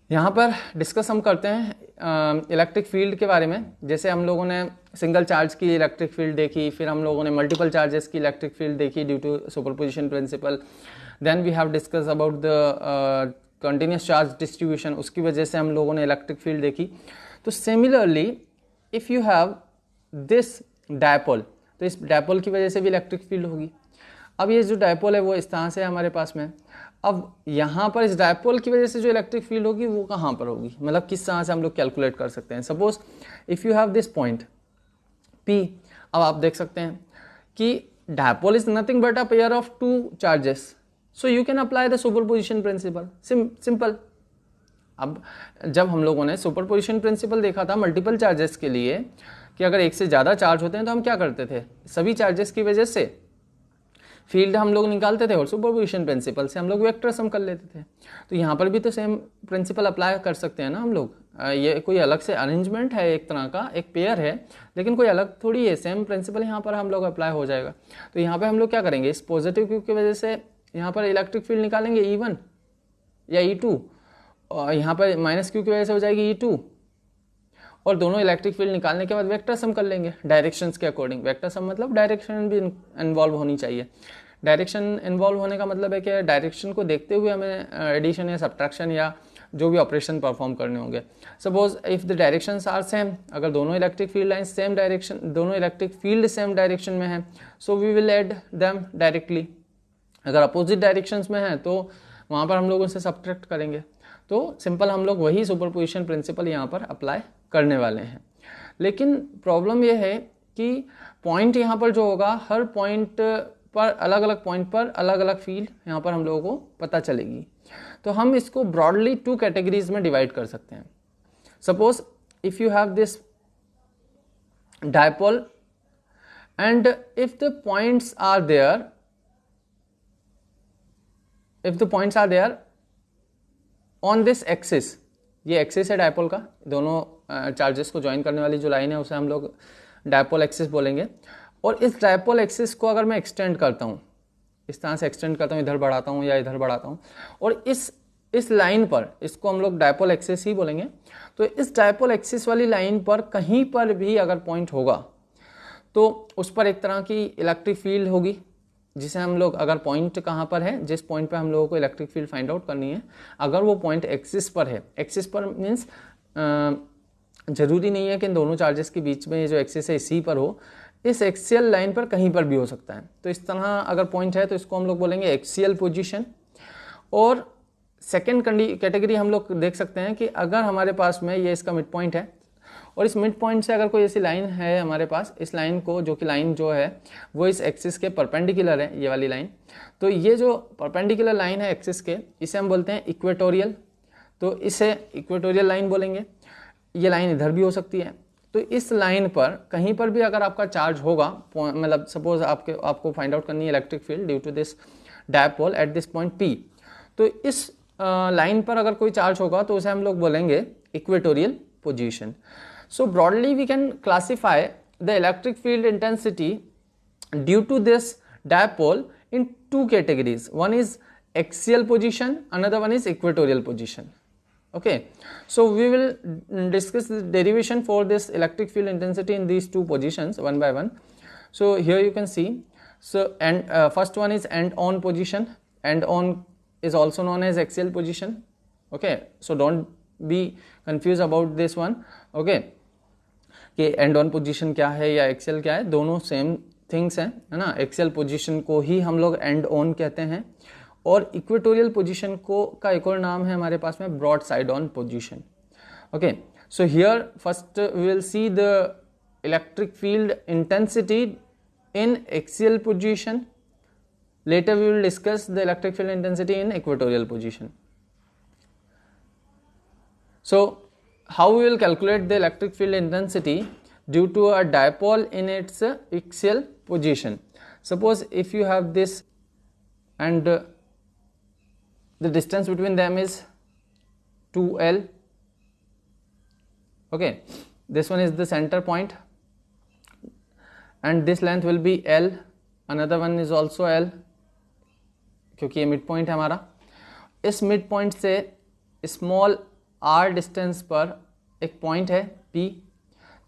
यहाँ पर डिस्कस हम करते हैं इलेक्ट्रिक फील्ड के बारे में. जैसे हम लोगों ने सिंगल चार्ज की इलेक्ट्रिक फील्ड देखी, फिर हम लोगों ने मल्टीपल चार्जेस की इलेक्ट्रिक फील्ड देखी due to superposition principle. Then we have discuss about the continuous charge distribution, उसकी वजह से हम लोगों ने इलेक्ट्रिक फील्ड देखी. तो similarly if you have this dipole, तो इस डायपोल की वजह से भी इलेक्ट्रिक फील्ड होगी. अब ये जो डायपोल है वो इस तरह से हमारे पास में. अब यहाँ पर इस डायपोल की वजह से जो इलेक्ट्रिक फील्ड होगी वो कहाँ पर होगी, मतलब किस तरह से हम लोग कैलकुलेट कर सकते हैं. Suppose if you have this point P, अब आप देख सकते हैं कि dipole is nothing but a pair of 2 charges, so you can apply the superposition principle. Simple. अब जब हम लोगों ने सुपरपोजिशन प्रिंसिपल देखा था मल्टीपल चार्जेस के लिए, कि अगर एक से ज़्यादा चार्ज होते हैं तो हम क्या करते थे, सभी चार्जेस की वजह से फील्ड हम लोग निकालते थे और सुपरपोजिशन प्रिंसिपल से हम लोग वेक्टर सम कर लेते थे. तो यहाँ पर भी तो सेम प्रिंसिपल अप्लाई कर सकते हैं ना हम लोग. ये कोई अलग से अरेंजमेंट है, एक तरह का एक पेयर है, लेकिन कोई अलग थोड़ी है, सेम प्रिंसिपल यहाँ पर हम लोग अप्लाई हो जाएगा. तो यहाँ पर हम लोग क्या करेंगे, इस पॉजिटिव क्यू की वजह से यहाँ पर इलेक्ट्रिक फील्ड निकालेंगे E1 या E2, और यहाँ पर माइनस Q की वजह से हो जाएगी E2, और दोनों इलेक्ट्रिक फील्ड निकालने के बाद वेक्टर सम कर लेंगे डायरेक्शंस के अकॉर्डिंग. वेक्टर सम मतलब डायरेक्शन भी इन्वॉल्व होनी चाहिए. डायरेक्शन इन्वॉल्व होने का मतलब है कि डायरेक्शन को देखते हुए हमें एडिशन या सब्ट्रैक्शन या जो भी ऑपरेशन परफॉर्म करने होंगे. Suppose if the directions are same, अगर दोनों electric field lines same direction, दोनों इलेक्ट्रिक फील्ड सेम डायरेक्शन में है, so we will add them directly. अगर अपोजिट डायरेक्शंस में है तो वहाँ पर हम लोग उसे सब्ट्रैक्ट करेंगे। तो सिंपल हम लोग वही सुपरपोजिशन प्रिंसिपल यहाँ पर अप्लाई करने वाले हैं। लेकिन प्रॉब्लम ये है कि पॉइंट यहाँ पर जो होगा, हर पॉइंट पर अलग अलग पॉइंट पर अलग अलग फील्ड यहाँ पर हम लोगों को पता चलेगी। तो हम इसको ब्रॉडली 2 कैटेगरीज में डिवाइड कर सकते हैं। Suppose if you have this dipole and if the points are there on this axis, ये एक्सिस है डायपोल का, दोनों चार्जेस को ज्वाइन करने वाली जो लाइन है उसे हम लोग डायपोल एक्सिस बोलेंगे। और इस डायपोल एक्सिस को अगर मैं एक्सटेंड करता हूँ, इस तरह से एक्सटेंड करता हूँ, इधर बढ़ाता हूँ या इधर बढ़ाता हूँ, और इस लाइन पर, इसको हम लोग डायपोल एक्सिस ही बोलेंगे। तो इस डायपोल एक्सिस वाली लाइन पर कहीं पर भी अगर पॉइंट होगा तो उस पर एक तरह की इलेक्ट्रिक फील्ड होगी, जिसे हम लोग, अगर पॉइंट कहाँ पर है, जिस पॉइंट पे हम लोगों को इलेक्ट्रिक फील्ड फाइंड आउट करनी है, अगर वो पॉइंट एक्सिस पर है, एक्सिस पर मीन्स जरूरी नहीं है कि इन दोनों चार्जेस के बीच में जो एक्सिस है इसी पर हो, इस एक्सियल लाइन पर कहीं पर भी हो सकता है। तो इस तरह अगर पॉइंट है तो इसको हम लोग बोलेंगे एक्सियल पोजीशन। और सेकेंड कैटेगरी हम लोग देख सकते हैं कि अगर हमारे पास में ये इसका मिड पॉइंट है और इस मिड पॉइंट से अगर कोई ऐसी लाइन है हमारे पास, इस लाइन को, जो कि लाइन जो है वो इस एक्सिस के परपेंडिकुलर है, ये वाली लाइन, तो ये जो परपेंडिकुलर लाइन है एक्सिस के, इसे हम बोलते हैं इक्वेटोरियल। तो इसे इक्वेटोरियल लाइन बोलेंगे। ये लाइन इधर भी हो सकती है। तो इस लाइन पर कहीं पर भी अगर आपका चार्ज होगा, मतलब सपोज आपको फाइंड आउट करनी है electric field due to this dipole at this point P, तो इस लाइन पर अगर कोई चार्ज होगा तो उसे हम लोग बोलेंगे equatorial position. So broadly we can classify the electric field intensity due to this dipole in 2 categories. One is axial position, another one is equatorial position. Okay, so we will discuss the derivation for this electric field intensity in these 2 positions one by one. So here you can see, so and first one is end on position. End on is also known as axial position. Okay, so don't be confused about this one. Okay, कि and on position क्या है या axial क्या है, दोनों same things हैं, है ना। एक्सियल पोजीशन को ही हम लोग एंड ऑन कहते हैं, और इक्वेटोरियल पोजीशन को का एक और नाम है हमारे पास में broad side on position. Okay, so here first we will see the electric field intensity in axial position, later we will discuss the electric field intensity in equatorial position. So how we will calculate the electric field intensity due to a dipole in its axial position. Suppose if you have this and the distance between them is 2L. Okay, this one is the center point and this length will be L, another one is also L, क्योंकि ये mid point है हमारा। इस mid point से small r distance पर एक point है P,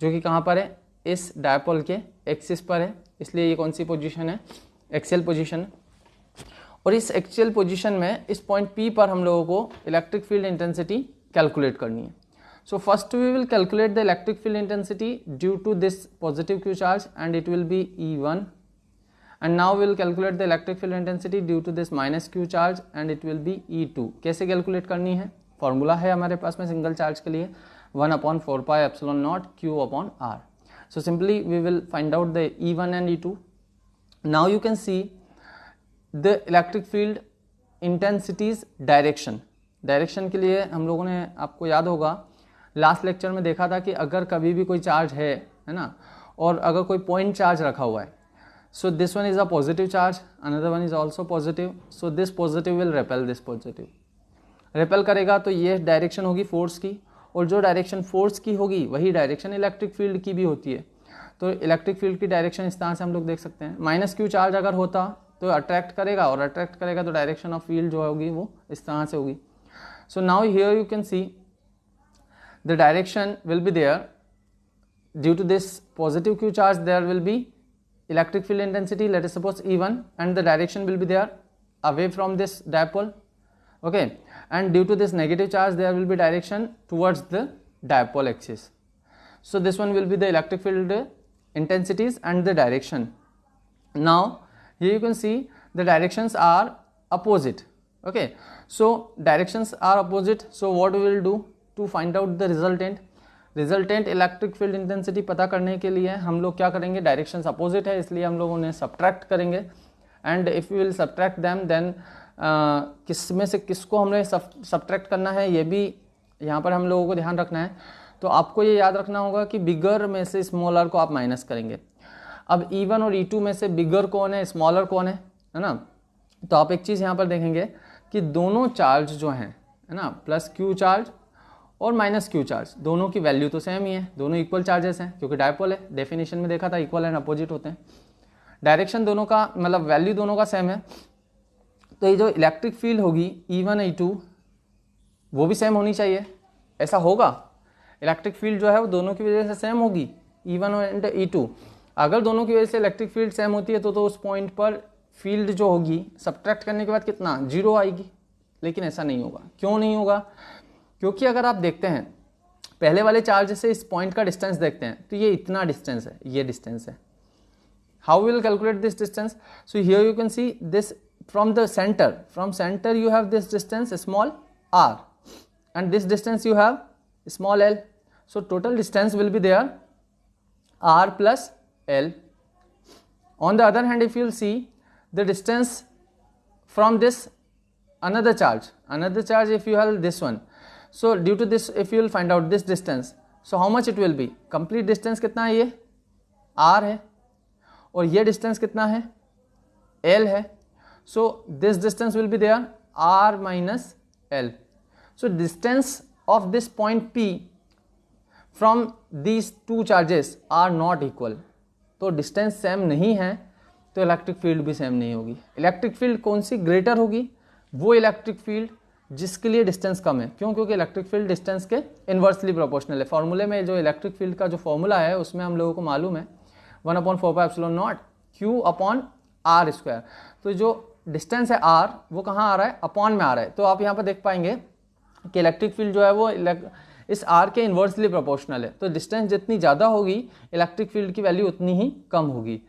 जो कि कहाँ पर है, इस डायपोल के एक्सिस पर है, इसलिए ये कौन सी पोजीशन है, एक्सियल पोजीशन है। और इस एक्सियल पोजीशन में इस पॉइंट P पर हम लोगों को इलेक्ट्रिक फील्ड इंटेंसिटी कैलकुलेट करनी है। So first we will calculate the electric field intensity due to this positive Q charge and it will be E1, and now we will calculate the electric field intensity due to this minus Q charge and it will be E2। कैसे calculate करनी है, formula है हमारे पास में single charge के लिए 1/4 pi epsilon naught Q upon R। So simply we will find out the E1 and E2। Now you can see the electric field intensities direction। Direction के लिए हम लोगों ने, आपको याद होगा लास्ट लेक्चर में देखा था कि अगर कभी भी कोई चार्ज है ना, और अगर कोई पॉइंट चार्ज रखा हुआ है, so this one is a positive charge, another one is also positive, so this positive will repel this positive। repel करेगा तो ये डायरेक्शन होगी फोर्स की, और जो डायरेक्शन फोर्स की होगी वही डायरेक्शन इलेक्ट्रिक फील्ड की भी होती है। तो इलेक्ट्रिक फील्ड की डायरेक्शन इस तरह से हम लोग देख सकते हैं। माइनस Q चार्ज अगर होता तो अट्रैक्ट करेगा, और अट्रैक्ट करेगा तो डायरेक्शन ऑफ फील्ड जो होगी वो इस तरह से होगी। So now here you can see the direction will be there due to this positive Q charge, there will be electric field intensity, let us suppose E1, and the direction will be there away from this dipole. Okay, and due to this negative charge there will be direction towards the dipole axis. So this one will be the electric field intensities and the direction. Now here you can see the directions are opposite. Okay, so directions are opposite, so what we will do to find out the resultant electric field intensity पता करने के लिए हम लोग क्या करेंगे, directions opposite है इसलिए हम लोग उन्हें सब्ट्रैक्ट करेंगे, and if you will subtract them then किस में से किसको हमने सब्ट्रैक्ट करना है ये भी यहाँ पर हम लोगों को ध्यान रखना है। तो आपको ये याद रखना होगा कि बिगर में से स्मॉलर को आप माइनस करेंगे। अब E1 और E2 में से बिगर कौन है, स्मॉलर कौन है ना। तो आप एक चीज़ यहाँ पर देखेंगे कि दोनों चार्ज जो हैं है ना, प्लस क्यू चार्ज और माइनस क्यू चार्ज, दोनों की वैल्यू तो सेम ही है, दोनों इक्वल चार्जेस हैं क्योंकि डायपोल है। डेफिनेशन में देखा था इक्वल एंड अपोजिट होते हैं। डायरेक्शन दोनों का मतलब वैल्यू दोनों का सेम है, तो ये जो इलेक्ट्रिक फील्ड होगी E1 E2 वो भी सेम होनी चाहिए। ऐसा होगा, इलेक्ट्रिक फील्ड जो है वो दोनों की वजह से सेम होगी E1 एंड E2। अगर दोनों की वजह से इलेक्ट्रिक फील्ड सेम होती है तो उस पॉइंट पर फील्ड जो होगी सब्ट्रैक्ट करने के बाद कितना, 0 आएगी। लेकिन ऐसा नहीं होगा। क्यों नहीं होगा, क्योंकि अगर आप देखते हैं पहले वाले चार्ज से इस पॉइंट का डिस्टेंस देखते हैं तो ये इतना डिस्टेंस है, ये डिस्टेंस है। How will calculate this distance, so here you can see this from the centre, from centre you have this distance small r and this distance you have small l, so total distance will be there r plus l. On the other hand, if you will see the distance from this another charge if you have this one, so due to this if you will find out this distance, so how much it will be, complete distance कितना है, ये r है और ये distance कितना है, l है, so this distance will be there r minus l. So distance of this point P from these two charges are not equal. तो डिस्टेंस सेम नहीं है तो इलेक्ट्रिक फील्ड भी सेम नहीं होगी। इलेक्ट्रिक फील्ड कौन सी ग्रेटर होगी, वो इलेक्ट्रिक फील्ड जिसके लिए डिस्टेंस कम है। क्यों, क्योंकि इलेक्ट्रिक फील्ड डिस्टेंस के इन्वर्सली प्रोपोर्शनल है। फॉर्मूले में जो इलेक्ट्रिक फील्ड का जो फॉर्मूला है उसमें हम लोगों को मालूम है 1/4πε0 Q/r²। तो जो डिस्टेंस है r वो कहाँ आ रहा है, अपॉन में आ रहा है। तो आप यहाँ पर देख पाएंगे कि इलेक्ट्रिक फील्ड जो है वो इस r के इन्वर्सली प्रोपोर्शनल है। तो डिस्टेंस जितनी ज़्यादा होगी इलेक्ट्रिक फील्ड की वैल्यू उतनी ही कम होगी,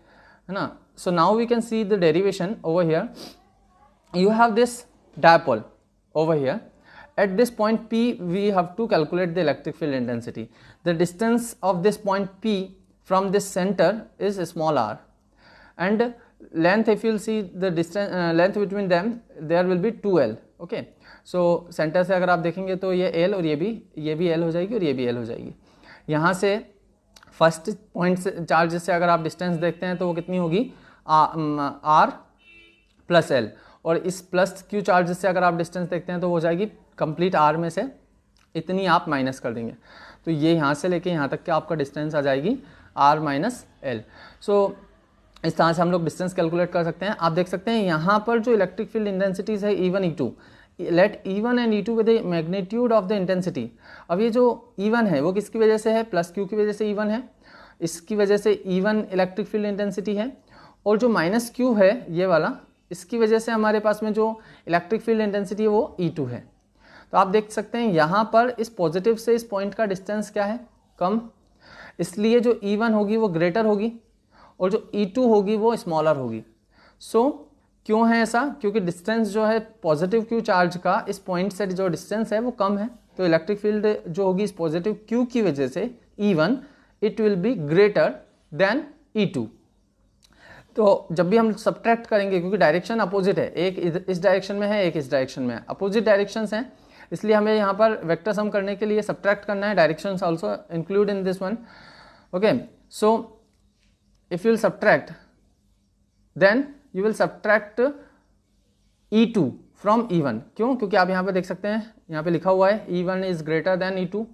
है ना। So now we can see the derivation over here. You have this dipole over here, at this point P we have to calculate the electric field intensity. The distance of this point P from this centre is small r and length, if you'll see the distance length between them there will be 2l. okay, so centre से अगर आप देखेंगे तो ये l और ये भी l हो जाएगी और ये भी l हो जाएगी। यहाँ से फर्स्ट पॉइंट से चार्ज से अगर आप डिस्टेंस देखते हैं तो वो कितनी होगी, r प्लस l, और इस प्लस q चार्ज से अगर आप डिस्टेंस देखते हैं तो वो हो जाएगी कंप्लीट r में से इतनी आप माइनस कर देंगे। तो ये यहाँ से लेके यहाँ तक के आपका डिस्टेंस आ जाएगी r माइनस l। सो इस तरह से हम लोग डिस्टेंस कैलकुलेट कर सकते हैं। आप देख सकते हैं यहाँ पर जो इलेक्ट्रिक फील्ड इंटेंसिटीज है E1 E2, let E1 and E2 with the magnitude of the intensity. अब ये जो E1 है वो किसकी वजह से है, प्लस Q की वजह से E1 है, इसकी वजह से E1 इलेक्ट्रिक फील्ड इंटेंसिटी है, और जो माइनस Q है ये वाला, इसकी वजह से हमारे पास में जो इलेक्ट्रिक फील्ड इंटेंसिटी है वो E2 है। तो आप देख सकते हैं यहाँ पर इस पॉजिटिव से इस पॉइंट का डिस्टेंस क्या है, कम, इसलिए जो E1 होगी वो ग्रेटर होगी और जो E2 होगी वो स्मॉलर होगी। सो क्यों है ऐसा, क्योंकि डिस्टेंस जो है पॉजिटिव Q चार्ज का इस पॉइंट से जो डिस्टेंस है वो कम है, तो इलेक्ट्रिक फील्ड जो होगी इस पॉजिटिव Q की वजह से E1 it will be greater than E2। तो जब भी हम सब्ट्रैक्ट करेंगे, क्योंकि डायरेक्शन अपोजिट है, एक इस डायरेक्शन में है एक इस डायरेक्शन में है, अपोजिट डायरेक्शंस हैं, इसलिए हमें यहाँ पर वेक्टर सम करने के लिए सब्ट्रैक्ट करना है। Directions also include in this one. Okay, so if you will subtract, then you will subtract E2 from E1। क्यों, क्योंकि आप यहाँ पे देख सकते हैं, यहाँ पे लिखा हुआ है E1 is greater than E2,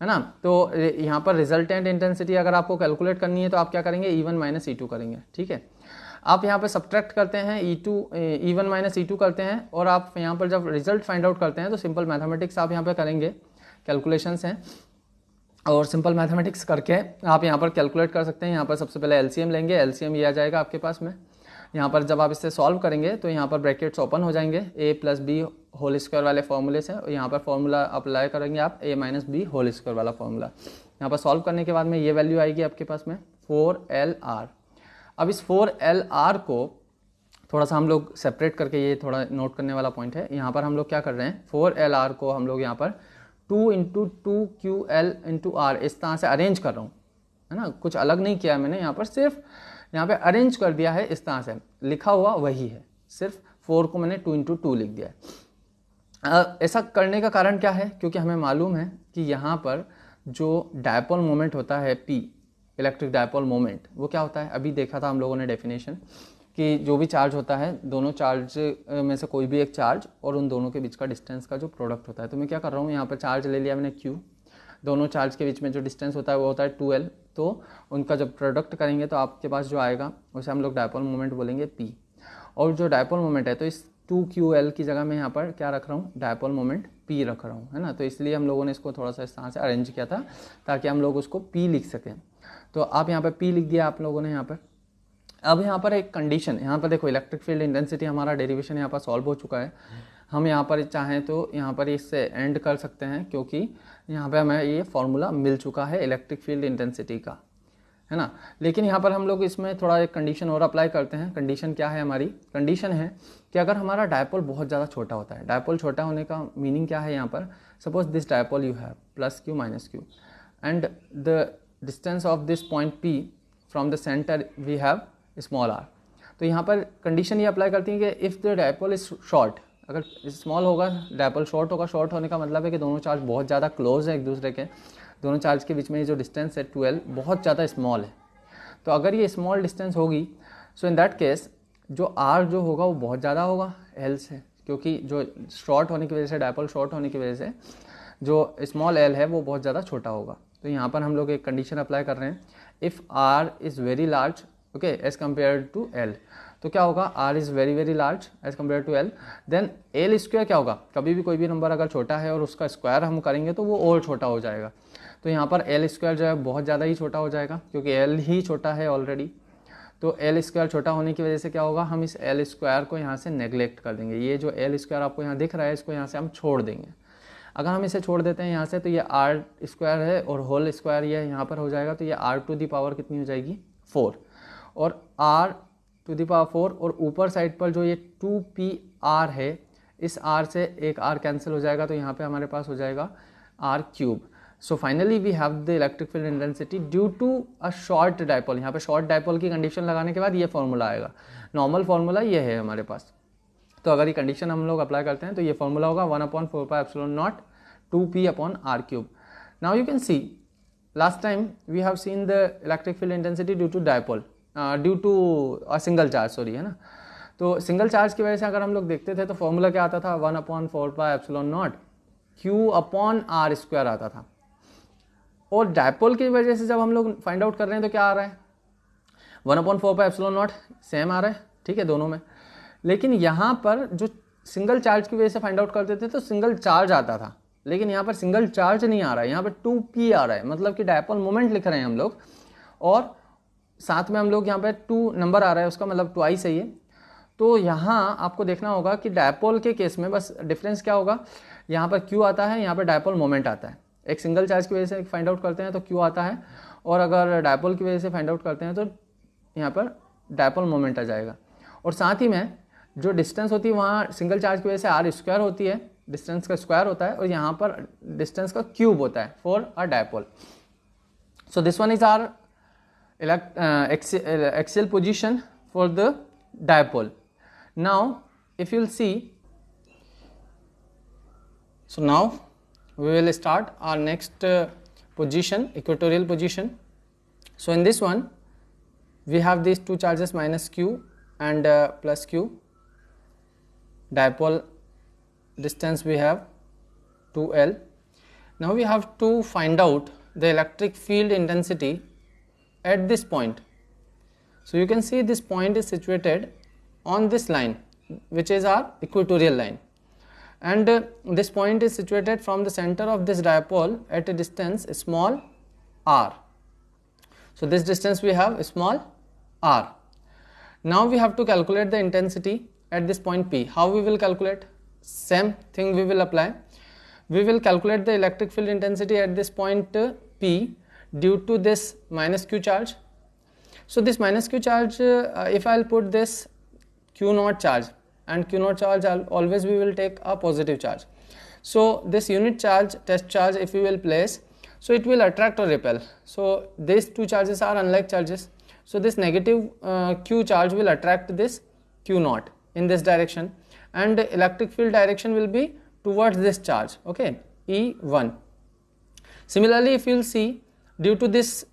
है ना। तो यहाँ पर रिजल्टेंट इंटेंसिटी अगर आपको कैलकुलेट करनी है तो आप क्या करेंगे, E1 माइनस E2 करेंगे। ठीक है, आप यहाँ पे सब्ट्रैक्ट करते हैं E1 माइनस E2 करते हैं, और आप यहाँ पर जब रिजल्ट फाइंड आउट करते हैं तो सिंपल मैथमेटिक्स आप यहाँ पे करेंगे, कैलकुलेशंस हैं, और सिंपल मैथमेटिक्स करके आप यहाँ पर कैलकुलेट कर सकते हैं। यहाँ पर सबसे पहले एलसीएम लेंगे, एलसीएम ये आ जाएगा आपके पास में। यहाँ पर जब आप इससे सॉल्व करेंगे तो यहाँ पर ब्रैकेट्स ओपन हो जाएंगे, a plus B whole square वाले फॉर्मूले से, और यहाँ पर फॉर्मूला अप्लाई करेंगे आप a minus B whole square वाला फॉर्मूला। यहाँ पर सॉल्व करने के बाद में ये वैल्यू आएगी आपके पास में 4LR। अब इस 4LR को थोड़ा सा हम लोग सेपरेट करके, ये थोड़ा नोट करने वाला पॉइंट है। यहाँ पर हम लोग क्या कर रहे हैं, 4LR को हम लोग यहाँ पर 2 × 2QL × R इस तरह से अरेंज कर रहा हूँ, है ना। कुछ अलग नहीं किया मैंने यहाँ पर, सिर्फ यहाँ पे अरेंज कर दिया है इस तरह से, लिखा हुआ वही है, सिर्फ 4 को मैंने 2 × 2 लिख दिया है। ऐसा करने का कारण क्या है, क्योंकि हमें मालूम है कि यहाँ पर जो डायपोल मोमेंट होता है P, इलेक्ट्रिक डायपोल मोमेंट, वो क्या होता है, अभी देखा था हम लोगों ने डेफिनेशन कि जो भी चार्ज होता है, दोनों चार्ज में से कोई भी एक चार्ज और उन दोनों के बीच का डिस्टेंस का जो प्रोडक्ट होता है। तो मैं क्या कर रहा हूँ, यहाँ पर चार्ज ले लिया मैंने Q, दोनों चार्ज के बीच में जो डिस्टेंस होता है वो होता है 2L, तो उनका जब प्रोडक्ट करेंगे तो आपके पास जो आएगा उसे हम लोग डायपोल मोमेंट बोलेंगे P। और जो डायपोल मोमेंट है, तो इस 2QL की जगह मैं यहाँ पर क्या रख रहा हूँ, डायपोल मोमेंट P रख रहा हूँ, है ना। तो इसलिए हम लोगों ने इसको थोड़ा सा इस तरह से अरेंज किया था ताकि हम लोग उसको P लिख सकें। तो आप यहाँ पर P लिख दिया आप लोगों ने यहाँ पर। अब यहाँ पर एक कंडीशन, यहाँ पर देखो इलेक्ट्रिक फील्ड इंटेंसिटी, हमारा डेरिवेशन यहाँ पर सॉल्व हो चुका है। हम यहाँ पर चाहें तो यहाँ पर इससे एंड कर सकते हैं, क्योंकि यहाँ पे हमें ये फॉर्मूला मिल चुका है इलेक्ट्रिक फील्ड इंटेंसिटी का, है ना। लेकिन यहाँ पर हम लोग इसमें थोड़ा एक कंडीशन और अप्लाई करते हैं। कंडीशन क्या है हमारी, कंडीशन है कि अगर हमारा डायपोल बहुत ज़्यादा छोटा होता है, डायपोल छोटा होने का मीनिंग क्या है यहाँ पर, suppose this dipole you have +Q -Q and the distance of this point P from the centre we have small r। तो यहाँ पर कंडीशन ये अप्लाई करती है कि if the dipole is short, अगर स्मॉल होगा डायपोल शॉर्ट होगा, शॉर्ट होने का मतलब है कि दोनों चार्ज बहुत ज़्यादा क्लोज है एक दूसरे के, दोनों चार्ज के बीच में जो डिस्टेंस है 2L बहुत ज़्यादा स्मॉल है। तो अगर ये स्मॉल डिस्टेंस होगी, सो इन दैट केस जो R जो होगा वो बहुत ज़्यादा होगा L से, क्योंकि जो शॉर्ट होने की वजह से, डायपोल शॉर्ट होने की वजह से जो स्मॉल L है वो बहुत ज़्यादा छोटा होगा। तो यहाँ पर हम लोग एक कंडीशन अप्लाई कर रहे हैं, if R is very large okay as compare to L, तो क्या होगा, R is very large as compare to L, then L square क्या होगा, कभी भी कोई भी नंबर अगर छोटा है और उसका स्क्वायर हम करेंगे तो वो और छोटा हो जाएगा। तो यहाँ पर L स्क्वायर जो है बहुत ज़्यादा ही छोटा हो जाएगा, क्योंकि L ही छोटा है ऑलरेडी। तो L स्क्वायर छोटा होने की वजह से क्या होगा, हम इस L स्क्वायर को यहाँ से नेगलेक्ट कर देंगे। ये जो L स्क्वायर आपको यहाँ दिख रहा है, इसको यहाँ से हम छोड़ देंगे। अगर हम इसे छोड़ देते हैं यहाँ से, तो ये R स्क्वायर है और होल स्क्वायर ये यहाँ पर हो जाएगा, तो ये R⁴ कितनी हो जाएगी, 4, और R⁴ और ऊपर साइड पर जो ये 2PR है, इस R से एक R कैंसिल हो जाएगा, तो यहाँ पे हमारे पास हो जाएगा R³। So finally we have the electric field intensity due to a short dipole. यहाँ पे शॉर्ट डायपोल की कंडीशन लगाने के बाद ये फॉर्मूला आएगा, नॉर्मल फॉर्मूला ये है हमारे पास। तो अगर ये कंडीशन हम लोग अप्लाई करते हैं तो ये फॉर्मूला होगा 1/4πε0 2P/R³। Now you can see last time we have seen the electric field intensity due to dipole, due to a single charge, sorry, है ना। तो सिंगल चार्ज की वजह से अगर हम लोग देखते थे तो फॉर्मूला क्या आता था, 1/4πε0 Q/R² आता था। और डायपोल की वजह से जब हम लोग फाइंड आउट कर रहे हैं तो क्या आ रहा है, 1/4πε0 सेम आ रहा है, ठीक है, दोनों में। लेकिन यहाँ पर जो सिंगल चार्ज की वजह से फाइंड आउट करते थे तो सिंगल चार्ज आता था, लेकिन यहाँ पर सिंगल चार्ज नहीं आ रहा है, यहाँ पर 2P आ रहा है, मतलब कि डायपोल मोमेंट लिख रहे हैं हम लोग, और साथ में हम लोग यहाँ पे 2 नंबर आ रहा है, उसका मतलब ट्वाइस है ये। तो यहाँ आपको देखना होगा कि डायपोल के केस में बस डिफरेंस क्या होगा, यहाँ पर Q आता है, यहाँ पर डायपोल मोमेंट आता है। एक सिंगल चार्ज की वजह से फाइंड आउट करते हैं तो Q आता है, और अगर डायपोल की वजह से फाइंड आउट करते हैं तो यहाँ पर डायपोल मोमेंट आ जाएगा। और साथ ही में जो डिस्टेंस होती है वहाँ सिंगल चार्ज की वजह से R² होती है, डिस्टेंस का स्क्वायर होता है, और यहाँ पर डिस्टेंस का क्यूब होता है for a dipole. So this one is our axial position for the dipole. Now if you'll see, so now we will start our next position, equatorial position. So in this one we have these two charges -Q and +Q. Dipole distance we have 2L. Now we have to find out the electric field intensity at this point. So you can see this point is situated on this line, which is our equatorial line, and this point is situated from the center of this dipole at a distance small r. So this distance we have small r. Now we have to calculate the intensity at this point P. How we will calculate? Same thing we will apply. We will calculate the electric field intensity at this point P due to this -Q charge. So this -Q charge, if I'll put this q naught charge, and q naught charge always we will take a positive charge. So this unit charge, test charge, if we will place, so it will attract or repel. So these two charges are unlike charges. So this negative q charge will attract this q naught in this direction, and electric field direction will be towards this charge, okay, E1. Similarly, if you will see, due to this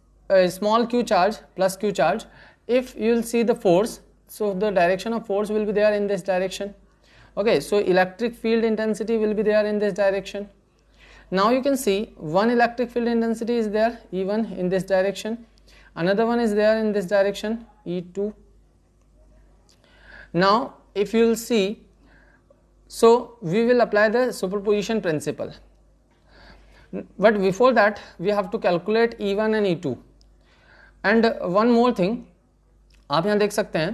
small q charge plus q charge, if you will see the force, so the direction of force will be there in this direction, okay. So electric field intensity will be there in this direction. Now you can see one electric field intensity is there, E1, in this direction, another one is there in this direction, E2. Now if you will see, so we will apply the superposition principle, but before that we have to calculate E1 and E2. And one more thing, आप यहाँ देख सकते हैं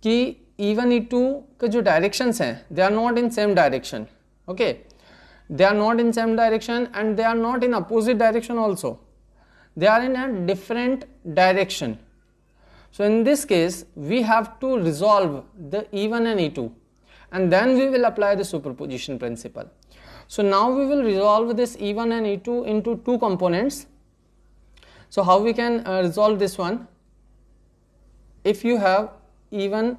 कि E1 E2 के जो directions हैं, they are not in same direction, okay, they are not in same direction and they are not in opposite direction also, they are in a different direction. So in this case we have to resolve the E1 and E2, and then we will apply the superposition principle. So now we will resolve this E1 and E2 into two components. So how we can resolve this one? If you have E1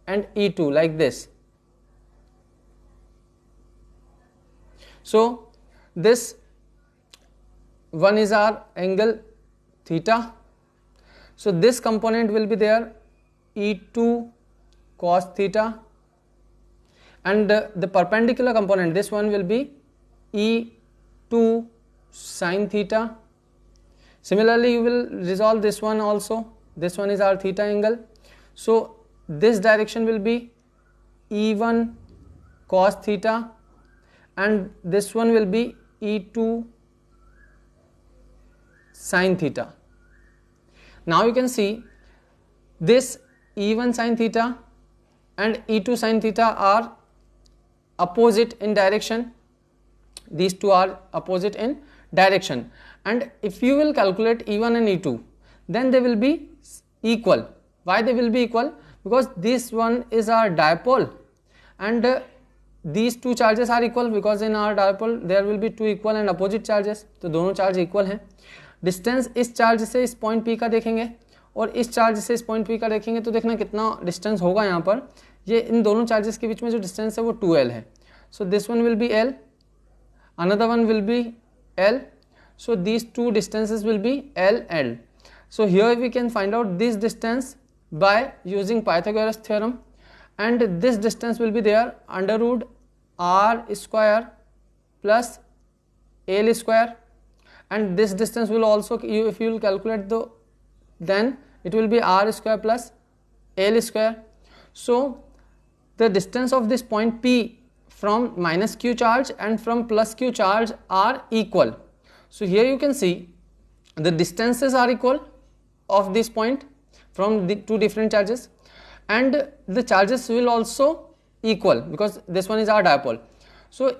and E2 like this, so this one is our angle theta, so this component will be there E2 cos theta, and the perpendicular component, this one will be E2 sin theta. Similarly you will resolve this one also, this one is our theta angle, so this direction will be E1 cos theta, and this one will be E2 sin theta. Now you can see this E1 sin theta and E2 sin theta are opposite in direction, these two are opposite in direction, and if you will calculate E1 and E2, then they will be equal. Why they will be equal? Because this one is our dipole and these two charges are equal, because in our dipole there will be two equal and opposite charges, तो दोनों charge equal हैं. Distance इस charge से इस point P का देखेंगे और इस चार्ज से इस पॉइंट P का देखेंगे तो देखना कितना डिस्टेंस होगा यहाँ पर. ये इन दोनों चार्जेस के बीच में जो डिस्टेंस है वो 2L है. सो this one will be L, another one will be L, so these two distances will be L, L. So here we can find out this distance by using Pythagoras theorem, and this distance will be there under root r square plus L square, and this distance will also, if you will calculate then it will be r square plus L square. So the distance of this point P from minus q charge and from plus q charge are equal. So here you can see the distances are equal of this point from the two different charges, and the charges will also equal because this one is our dipole. So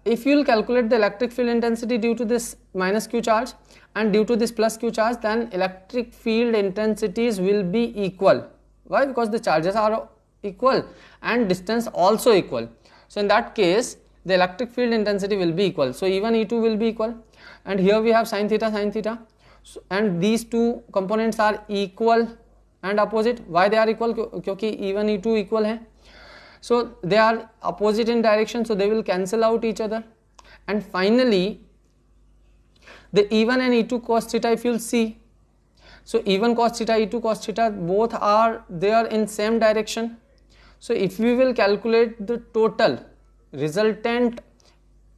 if you will calculate the electric field intensity due to this minus q charge and due to this plus q charge, then electric field intensities will be equal. Why? Because the charges are equal and distance also equal. So in that case the electric field intensity will be equal. So E1 E2 will be equal, and here we have sin theta, so, and these two components are equal and opposite. Why they are equal? क्योंकि E1 E2 equal है. So they are opposite in direction, so they will cancel out each other. And finally the E1 and E2 cos theta, if you will see, so E1 cos theta, E2 cos theta, both are there in same direction. So if we will calculate the total resultant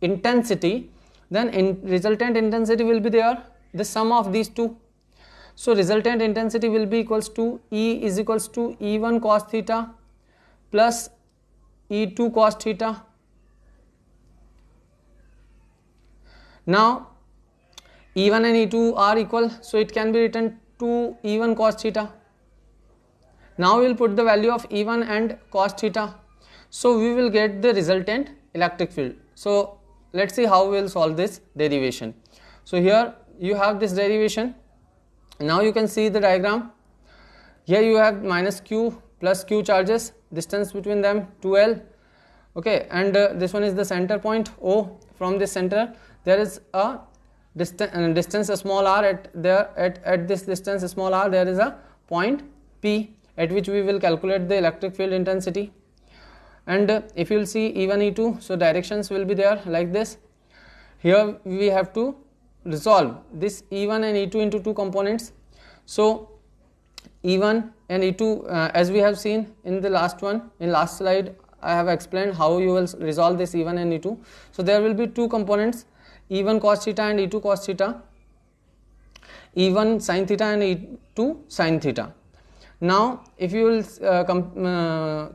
intensity, then resultant intensity will be there, the sum of these two. So resultant intensity will be equals to E is equals to E1 cos theta plus E2 cos theta. Now E1 and E2 are equal, so it can be written to E1 cos theta. Now we will put the value of E1 and cos theta, so we will get the resultant electric field. So let's see how we will solve this derivation. So here you have this derivation. Now you can see the diagram. Here you have minus q plus q charges, distance between them 2L. Okay, and this one is the center point O. From this center there is a distance small r. At this distance small r there is a point P at which we will calculate the electric field intensity. And if you will see E1 E2, so directions will be there like this. Here we have to resolve this E1 and E2 into two components. So E1 and E2, as we have seen in the last slide I have explained how you will resolve this E1 and E2. So there will be two components, E1 cos theta and E2 cos theta, E1 sin theta and E2 sin theta. Now if you will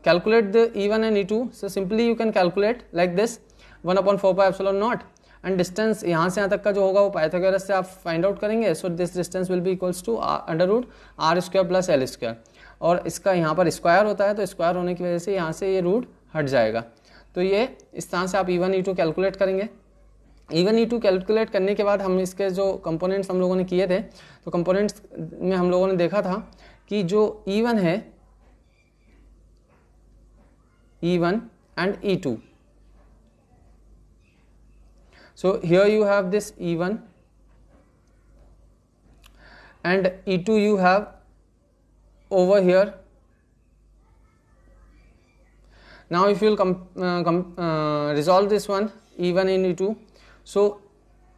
calculate the E1 and E2, so simply you can calculate like this 1/4 pi epsilon naught, and distance यहाँ से यहाँ तक का जो होगा वो Pythagoras से आप फाइंड आउट करेंगे. So this distance will be equals to √r² plus l², और इसका यहाँ पर स्क्वायर होता है तो स्क्वायर होने की वजह से यहाँ से ये रूट हट जाएगा. तो ये इस तरह से आप E1 E2 कैलकुलेट करेंगे. E1 E2 कैलकुलेट करने के बाद हम इसके जो कंपोनेंट्स हम लोगों ने किए थे, तो कंपोनेंट्स में हम लोगों ने देखा था कि जो E1 है, E1 and E2. So here you have this E1 and E2 you have over here. Now if you will resolve this one, E1 and E2, so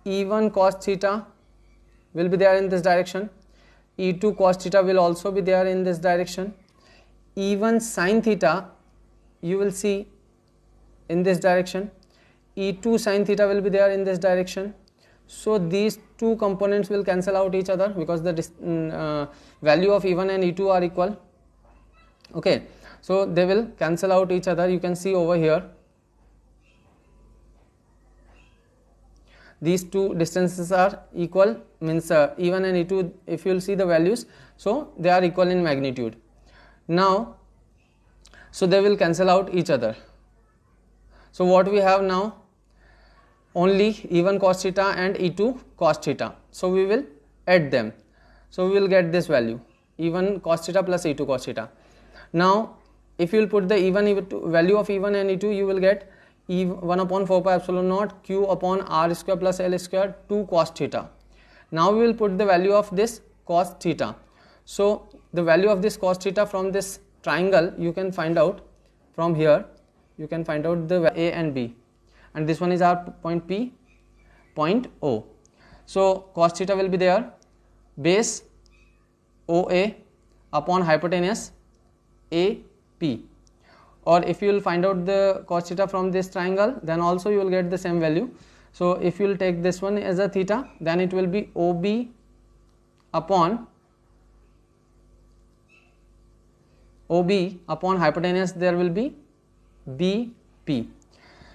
E1 cos theta will be there in this direction, E2 cos theta will also be there in this direction, E1 sin theta you will see in this direction, E2 sin theta will be there in this direction. So these two components will cancel out each other because the value of E1 and E2 are equal. Okay, so they will cancel out each other. You can see over here these two distances are equal, means E1 and E2, if you will see the values, so they are equal in magnitude. Now so they will cancel out each other. So what we have now, only E1 cos theta and E2 cos theta. So we will add them. So we will get this value, E1 cos theta plus E2 cos theta. Now if you will put the E1 value of E1 and E2, you will get E1/4 pi epsilon naught Q upon r² plus l² 2 cos theta. Now we will put the value of this cos theta. So the value of this cos theta from this triangle you can find out from here. You can find out the A and B, and this one is our point P, point O. So cos theta will be there, base OA upon hypotenuse AP, or if you will find out the cos theta from this triangle, then also you will get the same value. So if you will take this one as a theta, then it will be OB upon hypotenuse, there will be BP.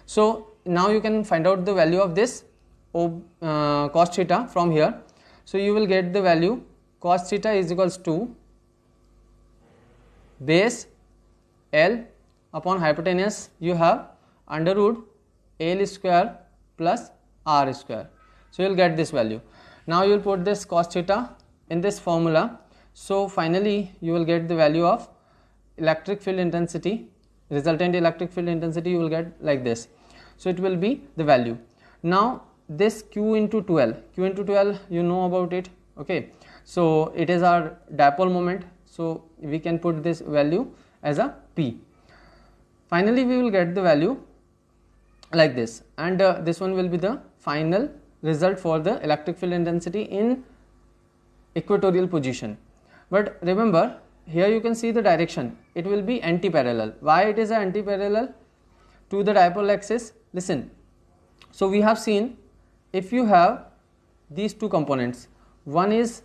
So now you can find out the value of this cos theta from here. So you will get the value cos theta is equals to base L upon hypotenuse, you have √L² plus r². So you will get this value. Now you will put this cos theta in this formula. So finally you will get the value of electric field intensity, resultant electric field intensity you will get like this. So it will be the value. Now this Q into 12 you know about it. Okay, so it is our dipole moment, so we can put this value as a P. Finally we will get the value like this, and this one will be the final result for the electric field intensity in equatorial position. But remember, here you can see the direction, it will be anti-parallel. Why it is an anti-parallel to the dipole axis? Listen, so we have seen if you have these two components, one is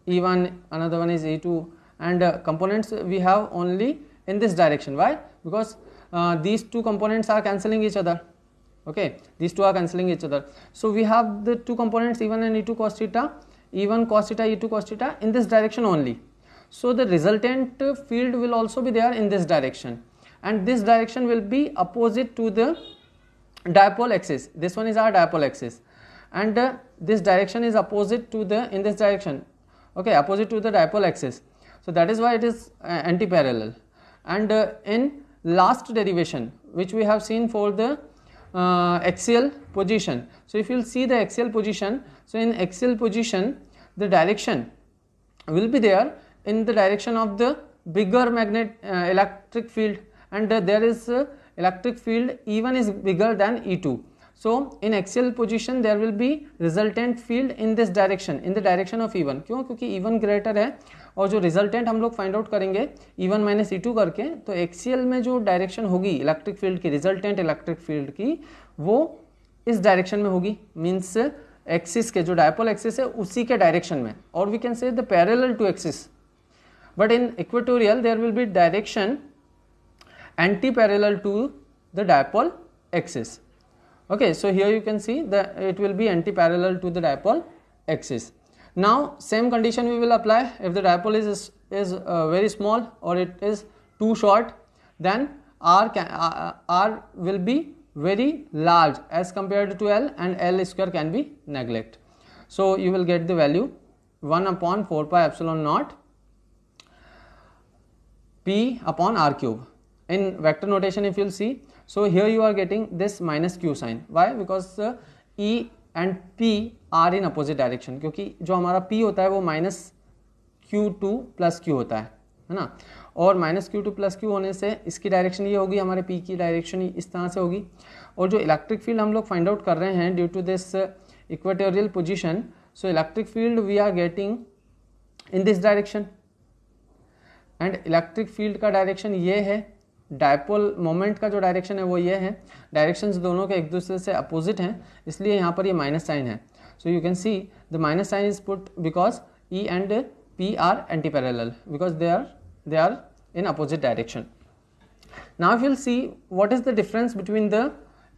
E1, another one is E2, and components we have only in this direction. Why? Because these two components are cancelling each other. Okay, these two are cancelling each other. So we have the two components E1 and E2 cos theta, E1 cos theta, E2 cos theta in this direction only. So the resultant field will also be there in this direction, and this direction will be opposite to the dipole axis. This one is our dipole axis, and this direction is opposite to the in this direction. Okay, opposite to the dipole axis. So that is why it is anti-parallel. And in last derivation which we have seen for the axial position, so if you will see the axial position, so in axial position the direction will be there in the direction of the bigger electric field, and there is electric field E1 is bigger than E2. So in axial position there will be resultant field in this direction, in the direction of E1. क्यों? क्योंकि E1 greater है और जो resultant हम लोग find out करेंगे E1 minus E2 करके, तो एक्सियल में जो डायरेक्शन होगी इलेक्ट्रिक फील्ड की, रिजल्टेंट इलेक्ट्रिक फील्ड की, वो इस डायरेक्शन में होगी, मीन्स एक्सिस के जो डायपोल एक्सिस है उसी के डायरेक्शन में, और we can say the parallel to axis. But in equatorial there will be direction anti parallel to the dipole axis. Okay, so here you can see that it will be anti-parallel to the dipole axis. Now same condition we will apply if the dipole is very small or it is too short, then R will be very large as compared to L, and L square can be neglected. So you will get the value 1 upon 4 pi epsilon naught P upon R cube. In vector notation if you will see, so here you are getting this minus q sign. Why? Because E and P are in opposite direction, क्योंकि जो हमारा P होता है वो minus Q2 plus Q होता है ना, और माइनस Q2 प्लस Q होने से इसकी डायरेक्शन ये होगी, हमारे P की डायरेक्शन इस तरह से होगी. और जो इलेक्ट्रिक फील्ड हम लोग फाइंड आउट कर रहे हैं due to this equatorial position, so electric field we are getting in this direction, and electric field का डायरेक्शन ये है, डायपोल मोमेंट का जो डायरेक्शन है वो ये है. डायरेक्शंस दोनों के एक दूसरे से अपोजिट हैं, इसलिए यहाँ पर ये माइनस साइन है. So you can see the minus sign is put because E and P are anti parallel, because they are in opposite direction. Now if you will see what is the difference between the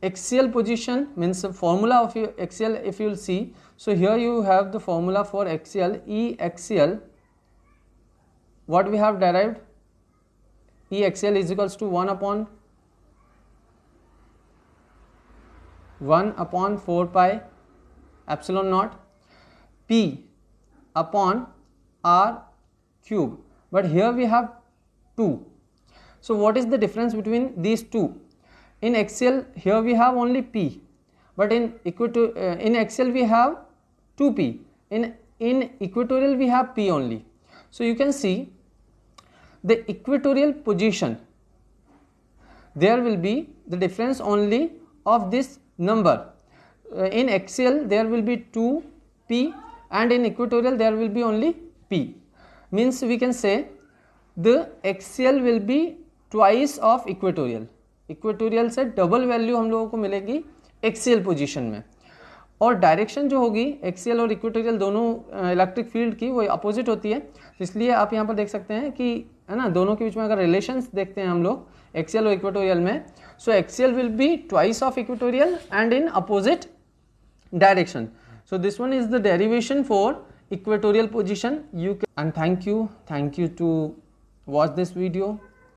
axial position, means formula of axial if you will see. So here you have the formula for axial, E axial, what we have derived, E axial is equals to 1 upon 4 pi epsilon naught P upon R cube, but here we have 2. So what is the difference between these two? In axial here we have only P, but in axial we have 2P, in equatorial we have P only. So you can see the equatorial position, there will be the difference only of this number. In axial there will be 2P, and in equatorial there will be only P, means we can say the axial will be twice of equatorial. Equatorial से double value हम लोगों को मिलेगी axial position में, और direction जो होगी axial और इक्वेटोरियल दोनों इलेक्ट्रिक फील्ड की वो अपोजिट होती है. तो इसलिए आप यहाँ पर देख सकते हैं कि है ना, दोनों के बीच में अगर रिलेशंस देखते हैं हम लोग एक्सियल और इक्वेटोरियल में, so axial will be twice of equatorial and in opposite direction. So this one is the derivation for equatorial position. You can, and thank you to watch this video.